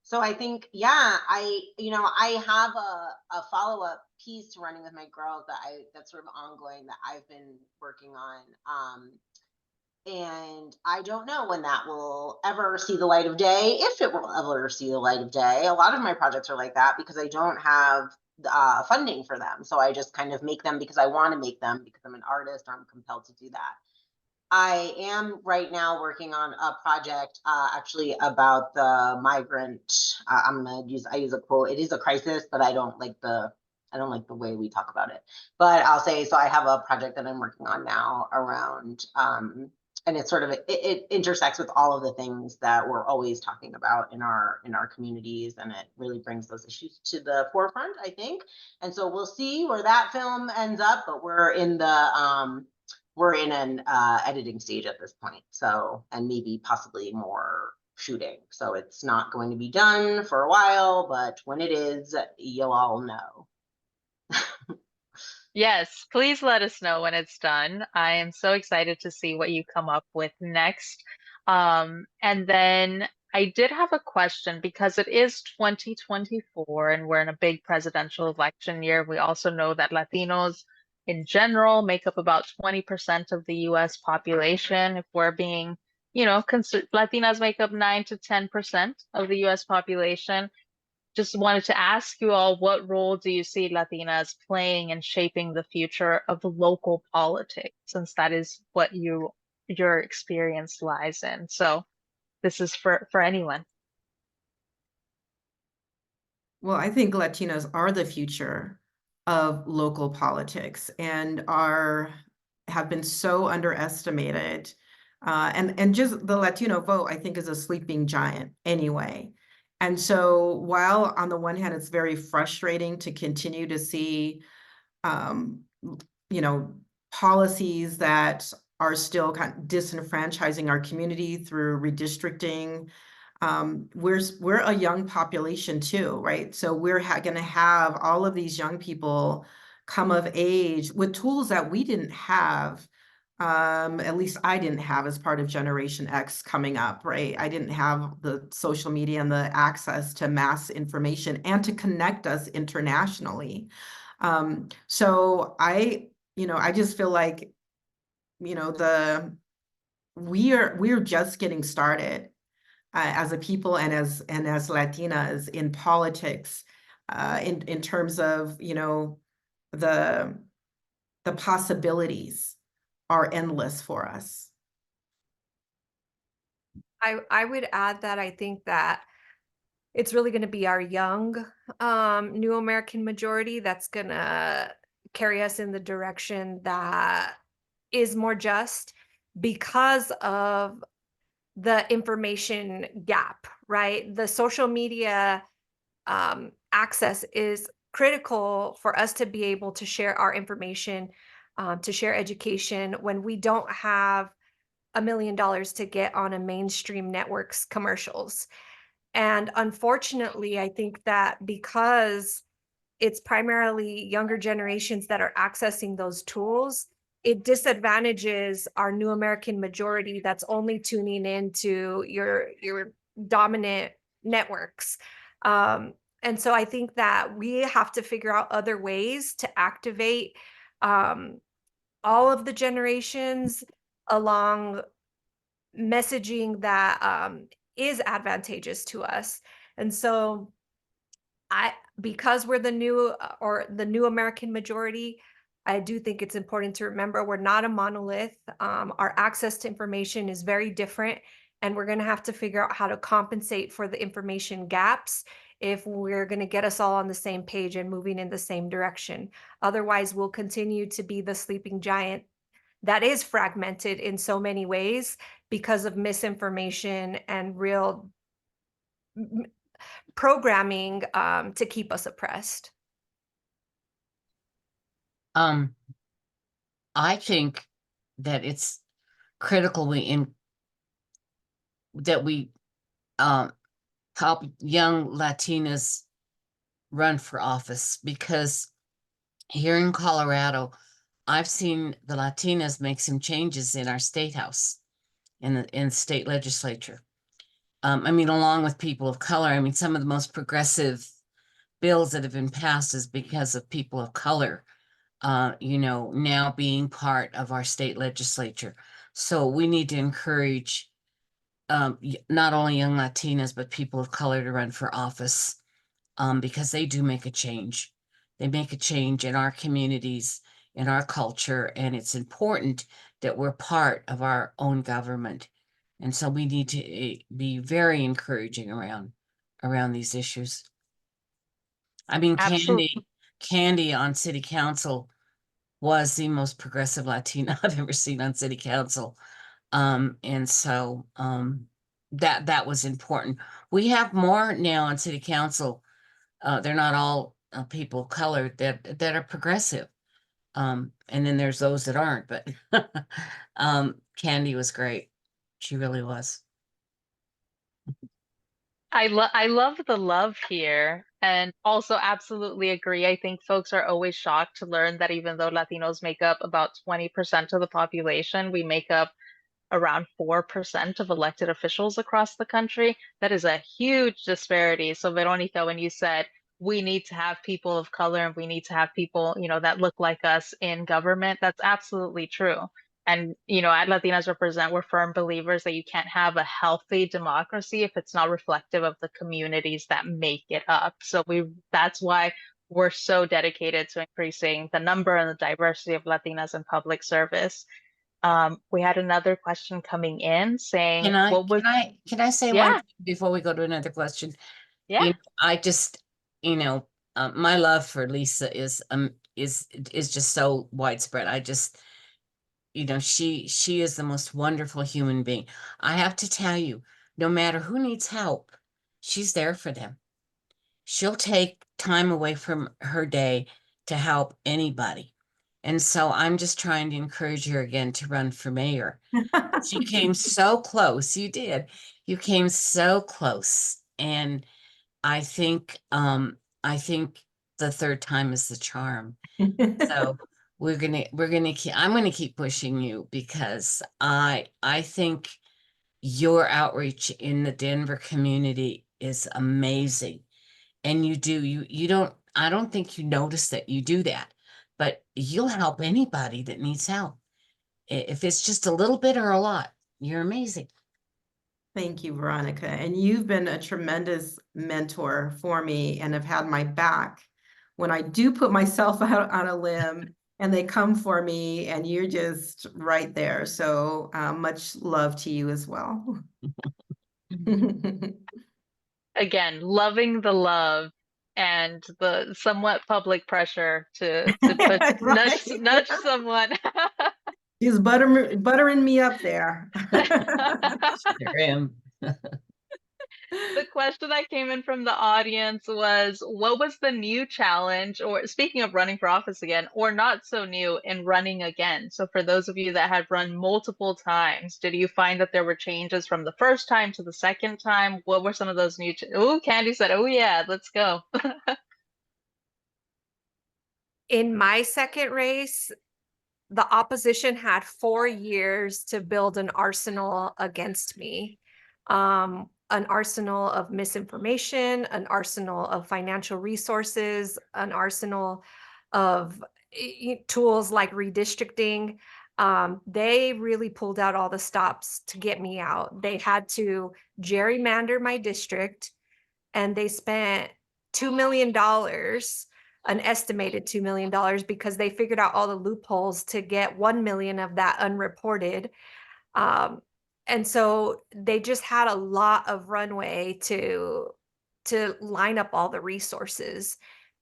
So I think, I have a follow-up piece to Running with My Girls that's sort of ongoing that I've been working on. And I don't know when that will ever see the light of day, if it will ever see the light of day. A lot of my projects are like that because I don't have funding for them. So I just kind of make them because I want to make them, because I'm an artist, I'm compelled to do that. I am right now working on a project actually about the migrant. I use a quote. It is a crisis, but I don't like the way we talk about it. But I'll say, so I have a project that I'm working on now around and it's sort of it intersects with all of the things that we're always talking about in our communities, and it really brings those issues to the forefront, I think. And so we'll see where that film ends up, but we're in an editing stage at this point, so, and maybe possibly more shooting, so it's not going to be done for a while, but when it is, you'll all know. Yes, please let us know when it's done. I am so excited to see what you come up with next. And then I did have a question, because it is 2024 and we're in a big presidential election year. We also know that Latinos in general make up about 20% of the US population. If we're being, Latinas make up 9 to 10% of the US population. Just wanted to ask you all, what role do you see Latinas playing in shaping the future of local politics, since that is what you your experience lies in. So this is for anyone. Well, I think Latinos are the future of local politics and have been so underestimated. And just the Latino vote, I think, is a sleeping giant anyway. And so while on the one hand, it's very frustrating to continue to see, you know, policies that are still kind of disenfranchising our community through redistricting, we're a young population too, right? So we're going to have all of these young people come of age with tools that we didn't have. At least I didn't have as part of Generation X coming up, right? I didn't have the social media and the access to mass information and to connect us internationally. So I just feel like, we're just getting started as a people and as Latinas in politics, in terms of, the possibilities are endless for us. I would add that I think that it's really going to be our young new American majority that's going to carry us in the direction that is more just, because of the information gap, right? The social media access is critical for us to be able to share our information, to share education when we don't have $1 million to get on a mainstream network's commercials. And unfortunately, I think that because it's primarily younger generations that are accessing those tools, it disadvantages our new American majority that's only tuning into your dominant networks. And so I think that we have to figure out other ways to activate all of the generations along messaging that is advantageous to us. And so because we're the new American majority, I do think it's important to remember we're not a monolith. Our access to information is very different, and we're going to have to figure out how to compensate for the information gaps if we're going to get us all on the same page and moving in the same direction. Otherwise, we'll continue to be the sleeping giant that is fragmented in so many ways because of misinformation and real programming to keep us oppressed. I think that it's critical that we help young Latinas run for office, because here in Colorado, I've seen the Latinas make some changes in our state house, in the state legislature. I mean, along with people of color, I mean, some of the most progressive bills that have been passed is because of people of color, now being part of our state legislature. So we need to encourage not only young Latinas, but people of color to run for office, because they do make a change. They make a change in our communities, in our culture, and it's important that we're part of our own government. And so we need to be very encouraging around these issues. I mean, Absolutely. Candy on city council was the most progressive Latina I've ever seen on city council. And so that was important. We have more now on city council. They're not all people of color that are progressive. And then there's those that aren't, but Candy was great. She really was. I love the love here, and also absolutely agree. I think folks are always shocked to learn that even though Latinos make up about 20% of the population, we make up around 4% of elected officials across the country. That is a huge disparity. So Veronica, when you said we need to have people of color and we need to have people, that look like us in government, that's absolutely true. And, at Latinas Represent, we're firm believers that you can't have a healthy democracy if it's not reflective of the communities that make it up. So that's why we're so dedicated to increasing the number and the diversity of Latinas in public service. We had another question coming in saying, Can I, what was, can I say one yeah, thing before we go to another question? yeah. I just, my love for Lisa is just so widespread. I just, she is the most wonderful human being. I have to tell you, no matter who needs help, she's there for them. She'll take time away from her day to help anybody. And so I'm just trying to encourage her again to run for mayor. She came so close. You did. You came so close. And I think the third time is the charm. So I'm gonna keep pushing you because I think your outreach in the Denver community is amazing. And you don't, I don't think you notice that you do that, but you'll help anybody that needs help. If it's just a little bit or a lot, you're amazing. Thank you, Veronica. And you've been a tremendous mentor for me and have had my back when I do put myself out on a limb and they come for me, and you're just right there. So much love to you as well. Again, loving the love and the somewhat public pressure to put Right. nudge someone. She's buttering me up there. Sure am. The question that came in from the audience was, what was the new challenge, or speaking of running for office again, or not so new in running again? So for those of you that had run multiple times, did you find that there were changes from the first time to the second time? What were some of those new? Oh, Candy said, "Oh yeah, let's go." In my second race, the opposition had 4 years to build an arsenal against me. An arsenal of misinformation, an arsenal of financial resources, an arsenal of tools like redistricting. They really pulled out all the stops to get me out. They had to gerrymander my district, and they spent $2 million, an estimated $2 million, because they figured out all the loopholes to get 1 million of that unreported. And so they just had a lot of runway to line up all the resources,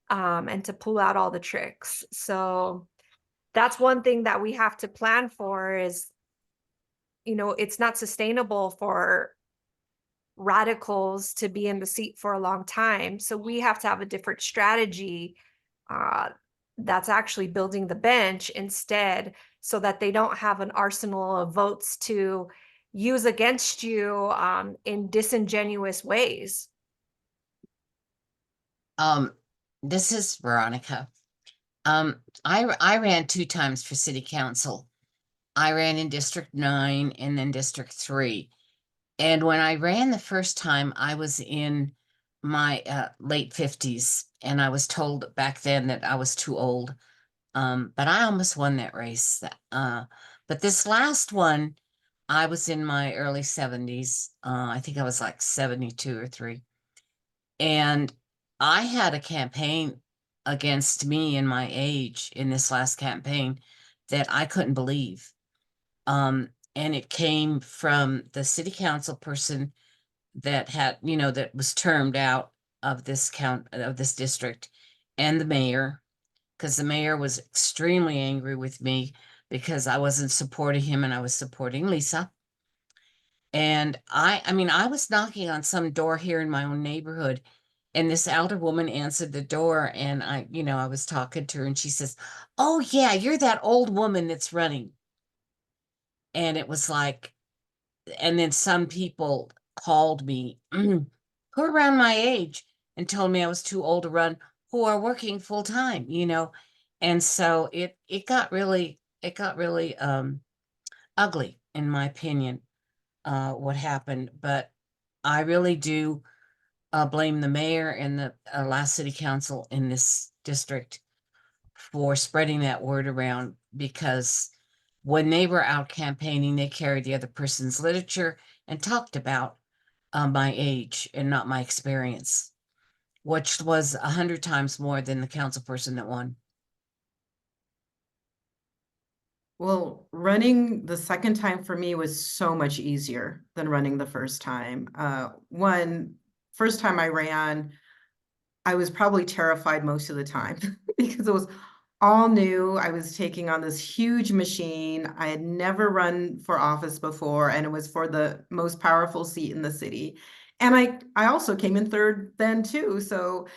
and to pull out all the tricks. So that's one thing that we have to plan for is, it's not sustainable for radicals to be in the seat for a long time. So we have to have a different strategy uh, that's actually building the bench instead, so that they don't have an arsenal of votes to use against you in disingenuous ways. This is Veronica. I ran 2 times for city council. I ran in District 9 and then District 3. And when I ran the first time, I was in my late 50s, and I was told back then that I was too old. But I almost won that race. But this last one, I was in my early 70s. I think I was like 72 or 3. And I had a campaign against me in my age in this last campaign that I couldn't believe. And it came from the city council person that had, that was termed out of this district, and the mayor, because the mayor was extremely angry with me because I wasn't supporting him and I was supporting Lisa. And I was knocking on some door here in my own neighborhood, and this elder woman answered the door, and I was talking to her, and she says, "Oh yeah, you're that old woman that's running." And it was like, and then some people called me who are around my age and told me I was too old to run, who are working full time, and so it got really ugly, in my opinion, what happened. But I really do blame the mayor and the last city council in this district for spreading that word around, because when they were out campaigning, they carried the other person's literature and talked about my age and not my experience, which was 100 times more than the council person that won. Well, running the second time for me was so much easier than running the first time. First time I ran, I was probably terrified most of the time because it was all new. I was taking on this huge machine. I had never run for office before, and it was for the most powerful seat in the city. And I also came in third then too. So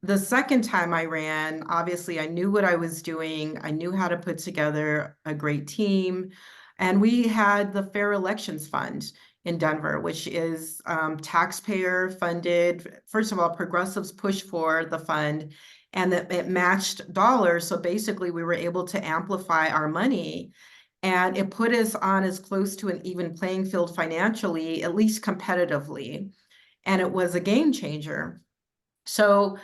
the second time I ran, obviously I knew what I was doing. I knew how to put together a great team. And we had the Fair Elections Fund in Denver, which is taxpayer funded. First of all, progressives pushed for the fund, and that it matched dollars. So basically we were able to amplify our money, and it put us on as close to an even playing field financially, at least competitively. And it was a game changer. So,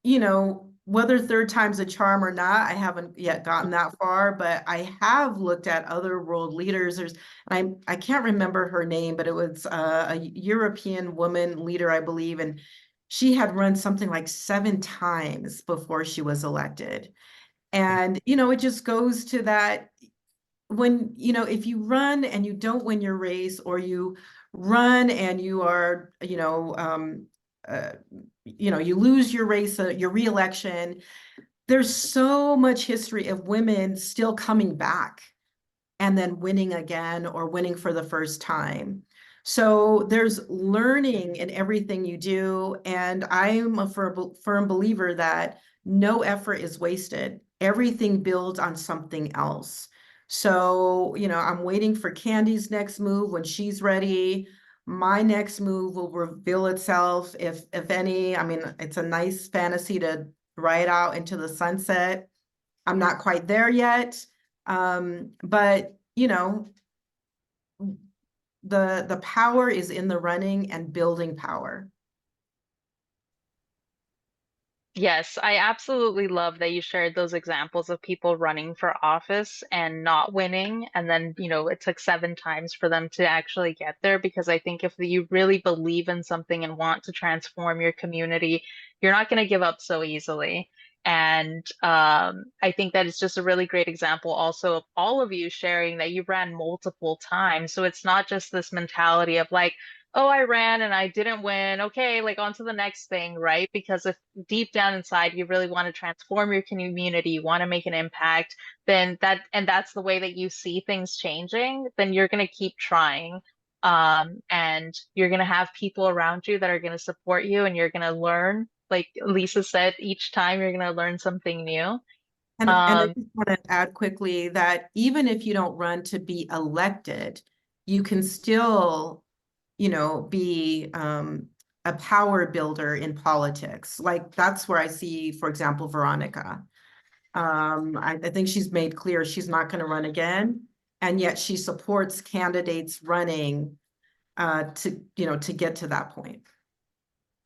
you know, whether third time's a charm or not, I haven't yet gotten that far, but I have looked at other world leaders. I can't remember her name, but it was a European woman leader, I believe, and she had run something like 7 times before she was elected. And, you know, it just goes to that when, you know, if you run and you don't win your race, or you run and you are, you lose your race, your reelection, there's so much history of women still coming back and then winning again or winning for the first time. So there's learning in everything you do. And I'm a firm believer that no effort is wasted. Everything builds on something else. So, you know, I'm waiting for Candy's next move. When she's ready, my next move will reveal itself, if any. I mean, it's a nice fantasy to ride out into the sunset. I'm not quite there yet. But you know, the power is in the running and building power. Yes, I absolutely love that you shared those examples of people running for office and not winning. And then, it took 7 times for them to actually get there. Because I think if you really believe in something and want to transform your community, you're not going to give up so easily. And I think that it's just a really great example also of all of you sharing that you ran multiple times. So it's not just this mentality of like, oh, I ran and I didn't win. Okay, like on to the next thing, right? Because if deep down inside you really want to transform your community, you want to make an impact, then that's the way that you see things changing, then you're going to keep trying. And you're going to have people around you that are going to support you, and you're going to learn. Like Lisa said, each time you're going to learn something new. And I just want to add quickly that even if you don't run to be elected, you can still, be a power builder in politics. Like that's where I see, for example, Veronica. I think she's made clear she's not going to run again, and yet she supports candidates running to get to that point.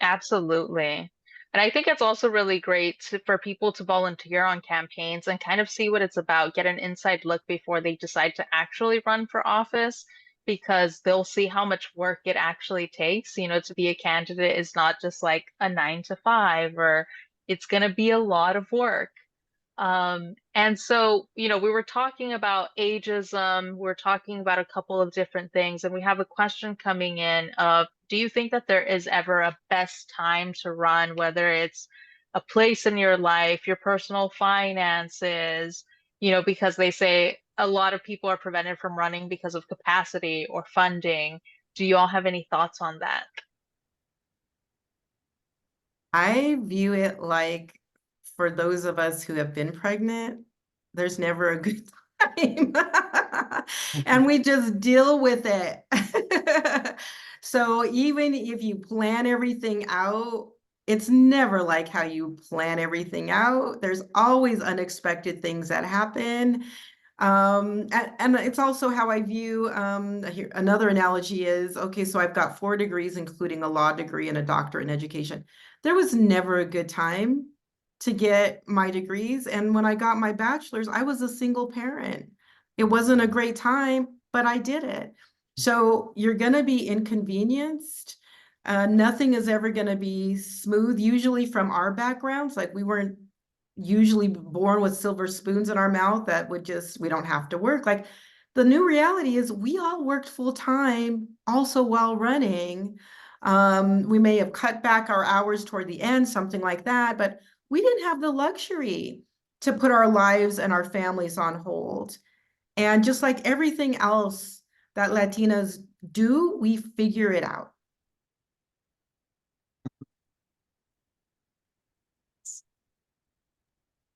Absolutely. And I think it's also really great for people to volunteer on campaigns and kind of see what it's about, get an inside look before they decide to actually run for office, because they'll see how much work it actually takes. To be a candidate is not just like a 9 to 5, or it's going to be a lot of work. And so, we were talking about ageism, we're talking about a couple of different things, and we have a question coming in of, do you think that there is ever a best time to run, whether it's a place in your life, your personal finances, because they say a lot of people are prevented from running because of capacity or funding. Do you all have any thoughts on that? I view it like, for those of us who have been pregnant, there's never a good time. And we just deal with it. So even if you plan everything out, it's never like how you plan everything out. There's always unexpected things that happen. And it's also how I view, here, another analogy is, okay, so I've got 4 degrees, including a law degree and a doctorate in education. There was never a good time to get my degrees. And when I got my bachelor's, I was a single parent. It wasn't a great time, but I did it. So you're going to be inconvenienced. Nothing is ever going to be smooth, usually from our backgrounds. Like we weren't usually born with silver spoons in our mouth that would just, we don't have to work. Like, the new reality is we all worked full time also while running. We may have cut back our hours toward the end, something like that, but we didn't have the luxury to put our lives and our families on hold. And just like everything else that Latinas do, we figure it out.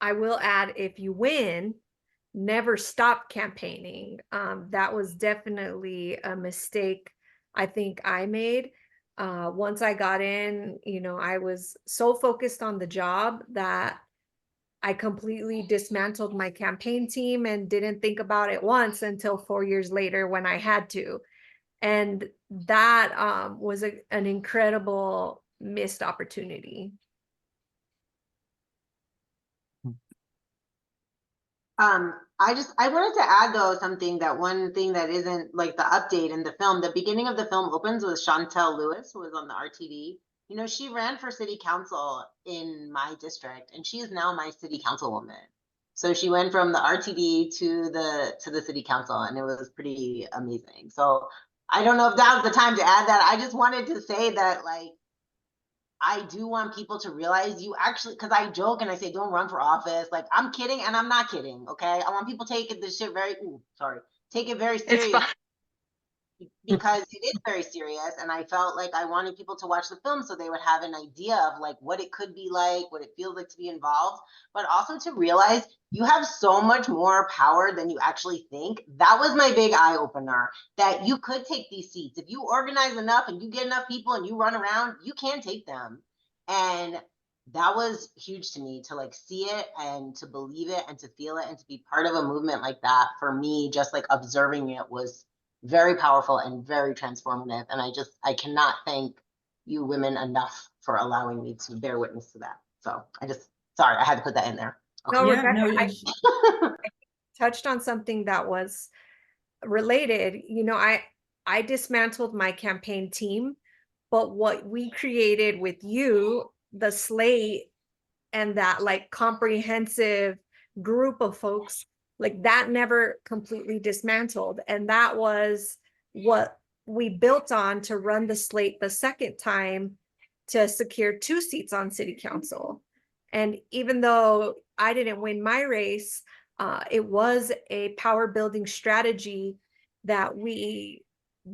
I will add, if you win, never stop campaigning. That was definitely a mistake I think I made. Once I got in, I was so focused on the job that I completely dismantled my campaign team and didn't think about it once until 4 years later when I had to. And that was an incredible missed opportunity. I wanted to add though something, that one thing that isn't like the update in the film. The beginning of the film opens with Chantel Lewis, who was on the RTD. You know, she ran for city council in my district, and she is now my city councilwoman. So she went from the RTD to the city council, and it was pretty amazing. So I don't know if that was the time to add that. I just wanted to say that, like, I do want people to realize you actually, because I joke and I say, don't run for office. Like, I'm kidding and I'm not kidding. Okay. I want people to take this shit take it very It's serious, fine. because it is very serious. And I felt like I wanted people to watch the film so they would have an idea of like what it could be like, what it feels like to be involved, but also to realize you have so much more power than you actually think. That was my big eye opener, that you could take these seats. If you organize enough and you get enough people and you run around, you can take them. And that was huge to me, to like see it and to believe it and to feel it and to be part of a movement like that. For me, just like observing it was very powerful and very transformative. And I cannot thank you women enough for allowing me to bear witness to that. So sorry, I had to put that in there. No, Yeah, Rebecca, no, I touched on something that was related. I dismantled my campaign team, but what we created with you, the slate, and that like comprehensive group of folks, like that never completely dismantled. And that was what we built on to run the slate the second time to secure 2 seats on city council. And even though I didn't win my race, it was a power building strategy that we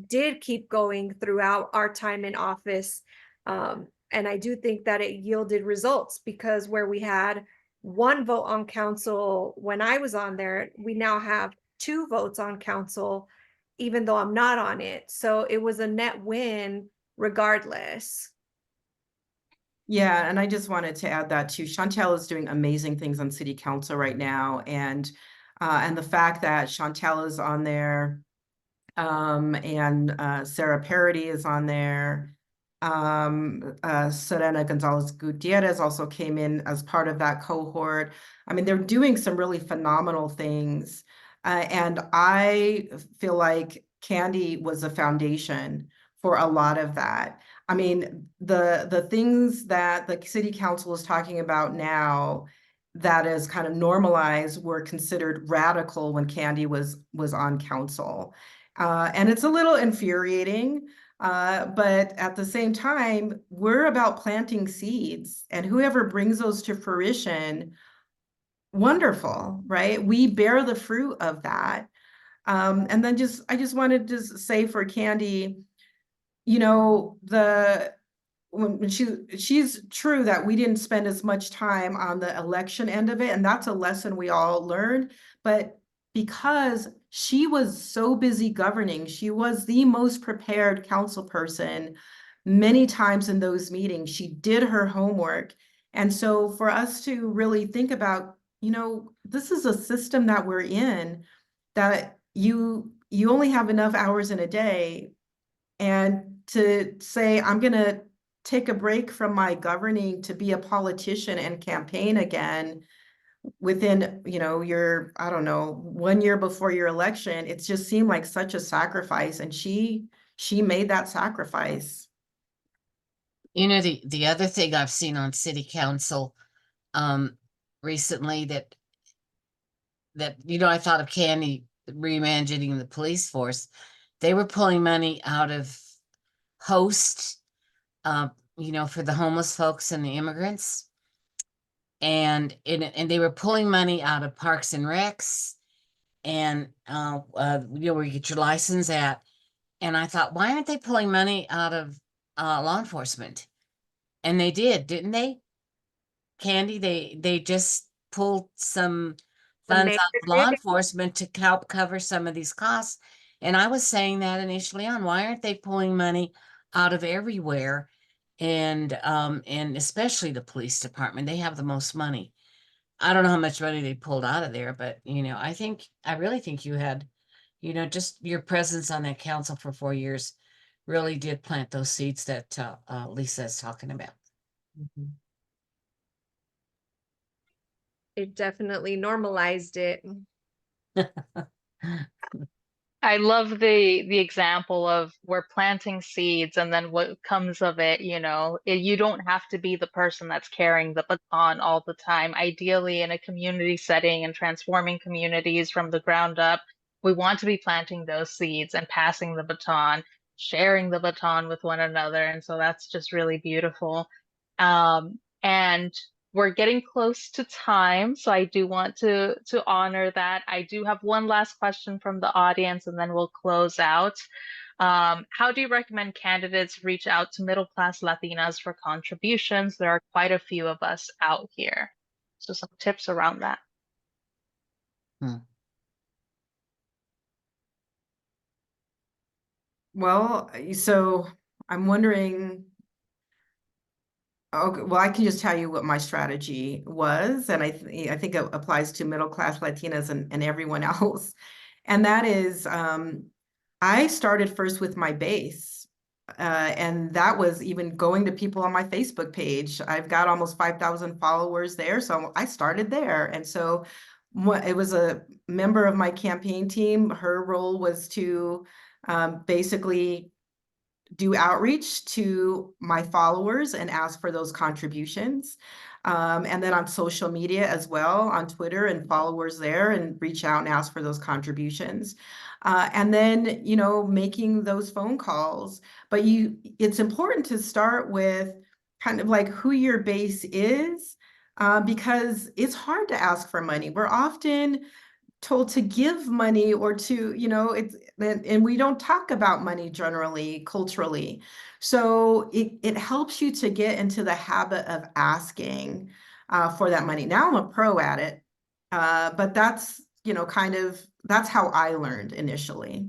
did keep going throughout our time in office. And I do think that it yielded results, because where we had 1 vote on council when I was on there, we now have 2 votes on council, even though I'm not on it. So it was a net win regardless. yeah, and I just wanted to add that too. Chantel is doing amazing things on city council right now, and the fact that Chantel is on there, and Sarah Parody is on there. Serena Gonzalez Gutierrez also came in as part of that cohort. I mean, they're doing some really phenomenal things. And I feel like Candy was a foundation for a lot of that. I mean, the things that the city council is talking about now that is kind of normalized were considered radical when Candy was on council. And it's a little infuriating, but at the same time, we're about planting seeds, and whoever brings those to fruition, wonderful, right? We bear the fruit of that. And then I just wanted to say for Candy, when she's true that we didn't spend as much time on the election end of it, and that's a lesson we all learned, but because she was so busy governing, she was the most prepared council person many times in those meetings. She did her homework. And so for us to really think about, this is a system that we're in, that you only have enough hours in a day, and to say, I'm going to take a break from my governing to be a politician and campaign again within, your, I don't know, 1 year before your election, it just seemed like such a sacrifice. And she made that sacrifice. The other thing I've seen on city council, recently that I thought of Candy reimagining the police force. They were pulling money out of host, for the homeless folks and the immigrants. And they were pulling money out of parks and recs and where you get your license at. And I thought, why aren't they pulling money out of law enforcement? And they did, didn't they? Candy, they just pulled some When funds they out were of law big, enforcement to help cover some of these costs. And I was saying that initially on, why aren't they pulling money out of everywhere? And especially the police department, they have the most money. I don't know how much money they pulled out of there, but I really think you had, just your presence on that council for 4 years really did plant those seeds that Lisa is talking about. it definitely normalized it. I love the example of we're planting seeds and then what comes of it, you don't have to be the person that's carrying the baton all the time. Ideally, in a community setting and transforming communities from the ground up, we want to be planting those seeds and passing the baton, sharing the baton with one another. And so that's just really beautiful. And we're getting close to time, so I do want to honor that. I do have one last question from the audience, and then we'll close out. How do you recommend candidates reach out to middle-class Latinas for contributions? There are quite a few of us out here. So some tips around that. Well, so I'm wondering, okay, well, I can just tell you what my strategy was, and I think it applies to middle-class Latinas and everyone else. And that is, I started first with my base, and that was even going to people on my Facebook page. I've got almost 5,000 followers there, so I started there. And so it was a member of my campaign team. Her role was to basically do outreach to my followers and ask for those contributions. And then on social media as well, on Twitter and followers there, and reach out and ask for those contributions. And then, making those phone calls. But it's important to start with kind of like who your base is, because it's hard to ask for money. We're often told to give money or to, and we don't talk about money generally, culturally. So it helps you to get into the habit of asking for that money. Now I'm a pro at it, but that's, that's how I learned initially.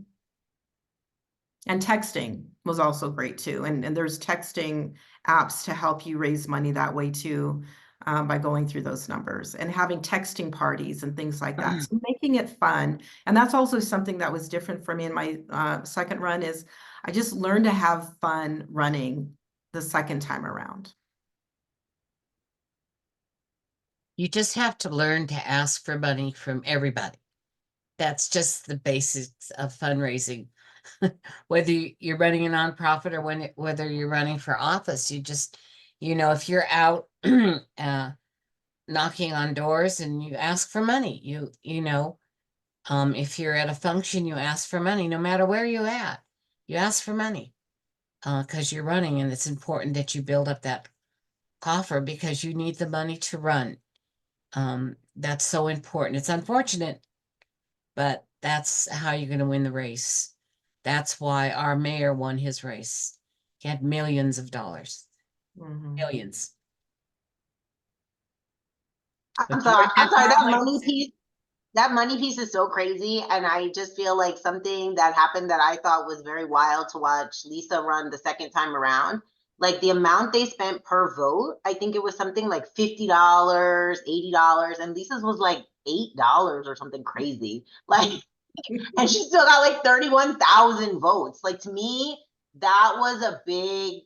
And texting was also great too. And there's texting apps to help you raise money that way too. By going through those numbers and having texting parties and things like that. So making it fun. And that's also something that was different for me in my second run is I just learned to have fun running the second time around. You just have to learn to ask for money from everybody. That's just the basics of fundraising. Whether you're running a nonprofit or whether you're running for office, you just, if you're out knocking on doors and you ask for money, if you're at a function, you ask for money, no matter where you're at, you ask for money because you're running, and it's important that you build up that coffer because you need the money to run. That's so important. It's unfortunate, but that's how you're going to win the race. That's why our mayor won his race. He had millions of dollars. Millions. I'm sorry, that money piece is so crazy. And I just feel like something that happened that I thought was very wild to watch Lisa run the second time around. Like the amount they spent per vote, I think it was something like $50, $80, and Lisa's was like $8 or something crazy. Like, and she still got like 31,000 votes. Like, to me, that was a big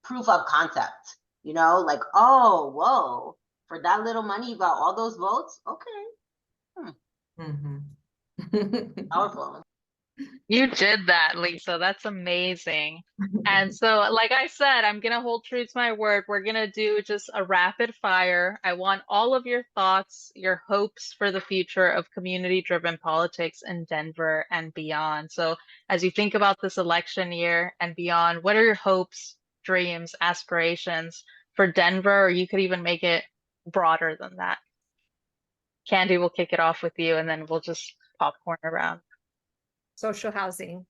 proof of concept, like, oh, whoa, for that little money, you got all those votes. Okay. Powerful. You did that, Lisa. That's amazing. And so, like I said, I'm gonna hold true to my word. We're gonna do just a rapid fire. I want all of your thoughts, your hopes for the future of community-driven politics in Denver and beyond. So, as you think about this election year and beyond, what are your hopes, dreams, aspirations for Denver? Or you could even make it broader than that. Candy will kick it off with you, and then we'll just popcorn around. Social housing.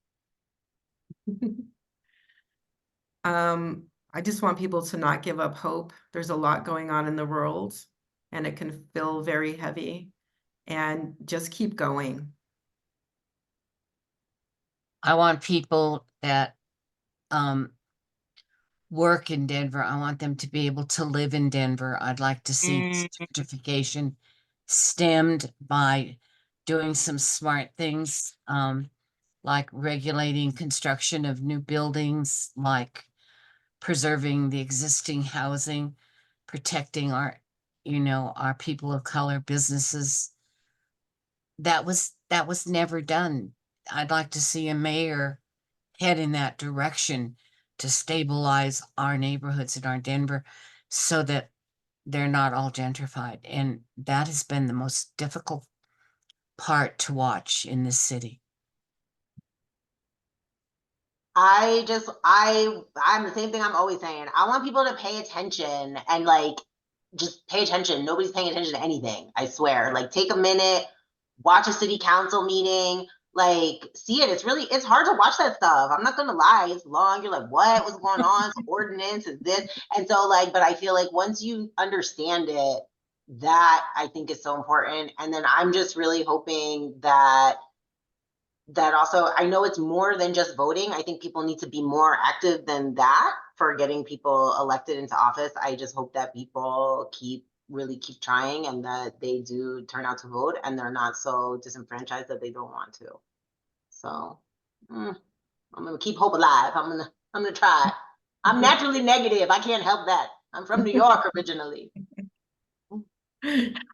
I just want people to not give up hope. There's a lot going on in the world and it can feel very heavy, and just keep going. I want people that work in Denver. I want them to be able to live in Denver. I'd like to see Mm. gentrification stemmed by doing some smart things, like regulating construction of new buildings, like preserving the existing housing, protecting our, our people of color businesses. That was never done. I'd like to see a mayor head in that direction to stabilize our neighborhoods in our Denver so that they're not all gentrified. And that has been the most difficult part to watch in this city. I'm the same thing I'm always saying. I want people to pay attention and like just pay attention. Nobody's paying attention to anything, I swear. Like take a minute, watch a city council meeting, like see it. It's hard to watch that stuff. I'm not gonna lie, it's long. You're like, what was going on? Ordinance is this. And so like, but I feel like once you understand it, that I think is so important. And then I'm just really hoping that also, I know it's more than just voting. I think people need to be more active than that for getting people elected into office. I just hope that people really keep trying and that they do turn out to vote and they're not so disenfranchised that they don't want to. So I'm gonna keep hope alive. I'm gonna try. I'm naturally negative. I can't help that. I'm from New York originally.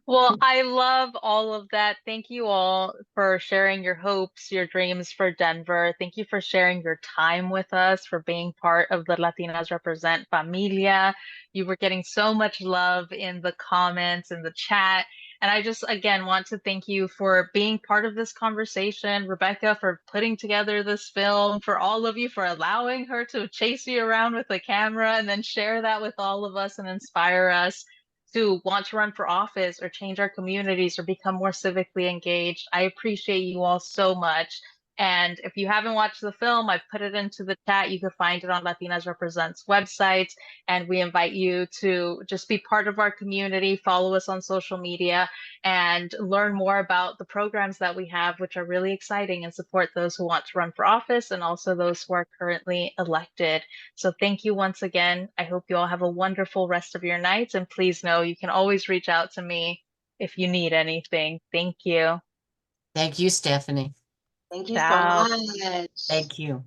Well, I love all of that. Thank you all for sharing your hopes, your dreams for Denver. Thank you for sharing your time with us, for being part of the Latinas Represent Familia. You were getting so much love in the comments, in the chat. And I just, again, want to thank you for being part of this conversation, Rebecca, for putting together this film, for all of you for allowing her to chase you around with the camera and then share that with all of us and inspire us to want to run for office or change our communities or become more civically engaged. I appreciate you all so much. And if you haven't watched the film, I've put it into the chat. You can find it on Latinas Represents website. And we invite you to just be part of our community, follow us on social media, and learn more about the programs that we have, which are really exciting and support those who want to run for office and also those who are currently elected. So thank you once again. I hope you all have a wonderful rest of your nights. And please know you can always reach out to me if you need anything. Thank you. Thank you, Stephanie. Thank you so Ciao. much. Thank you.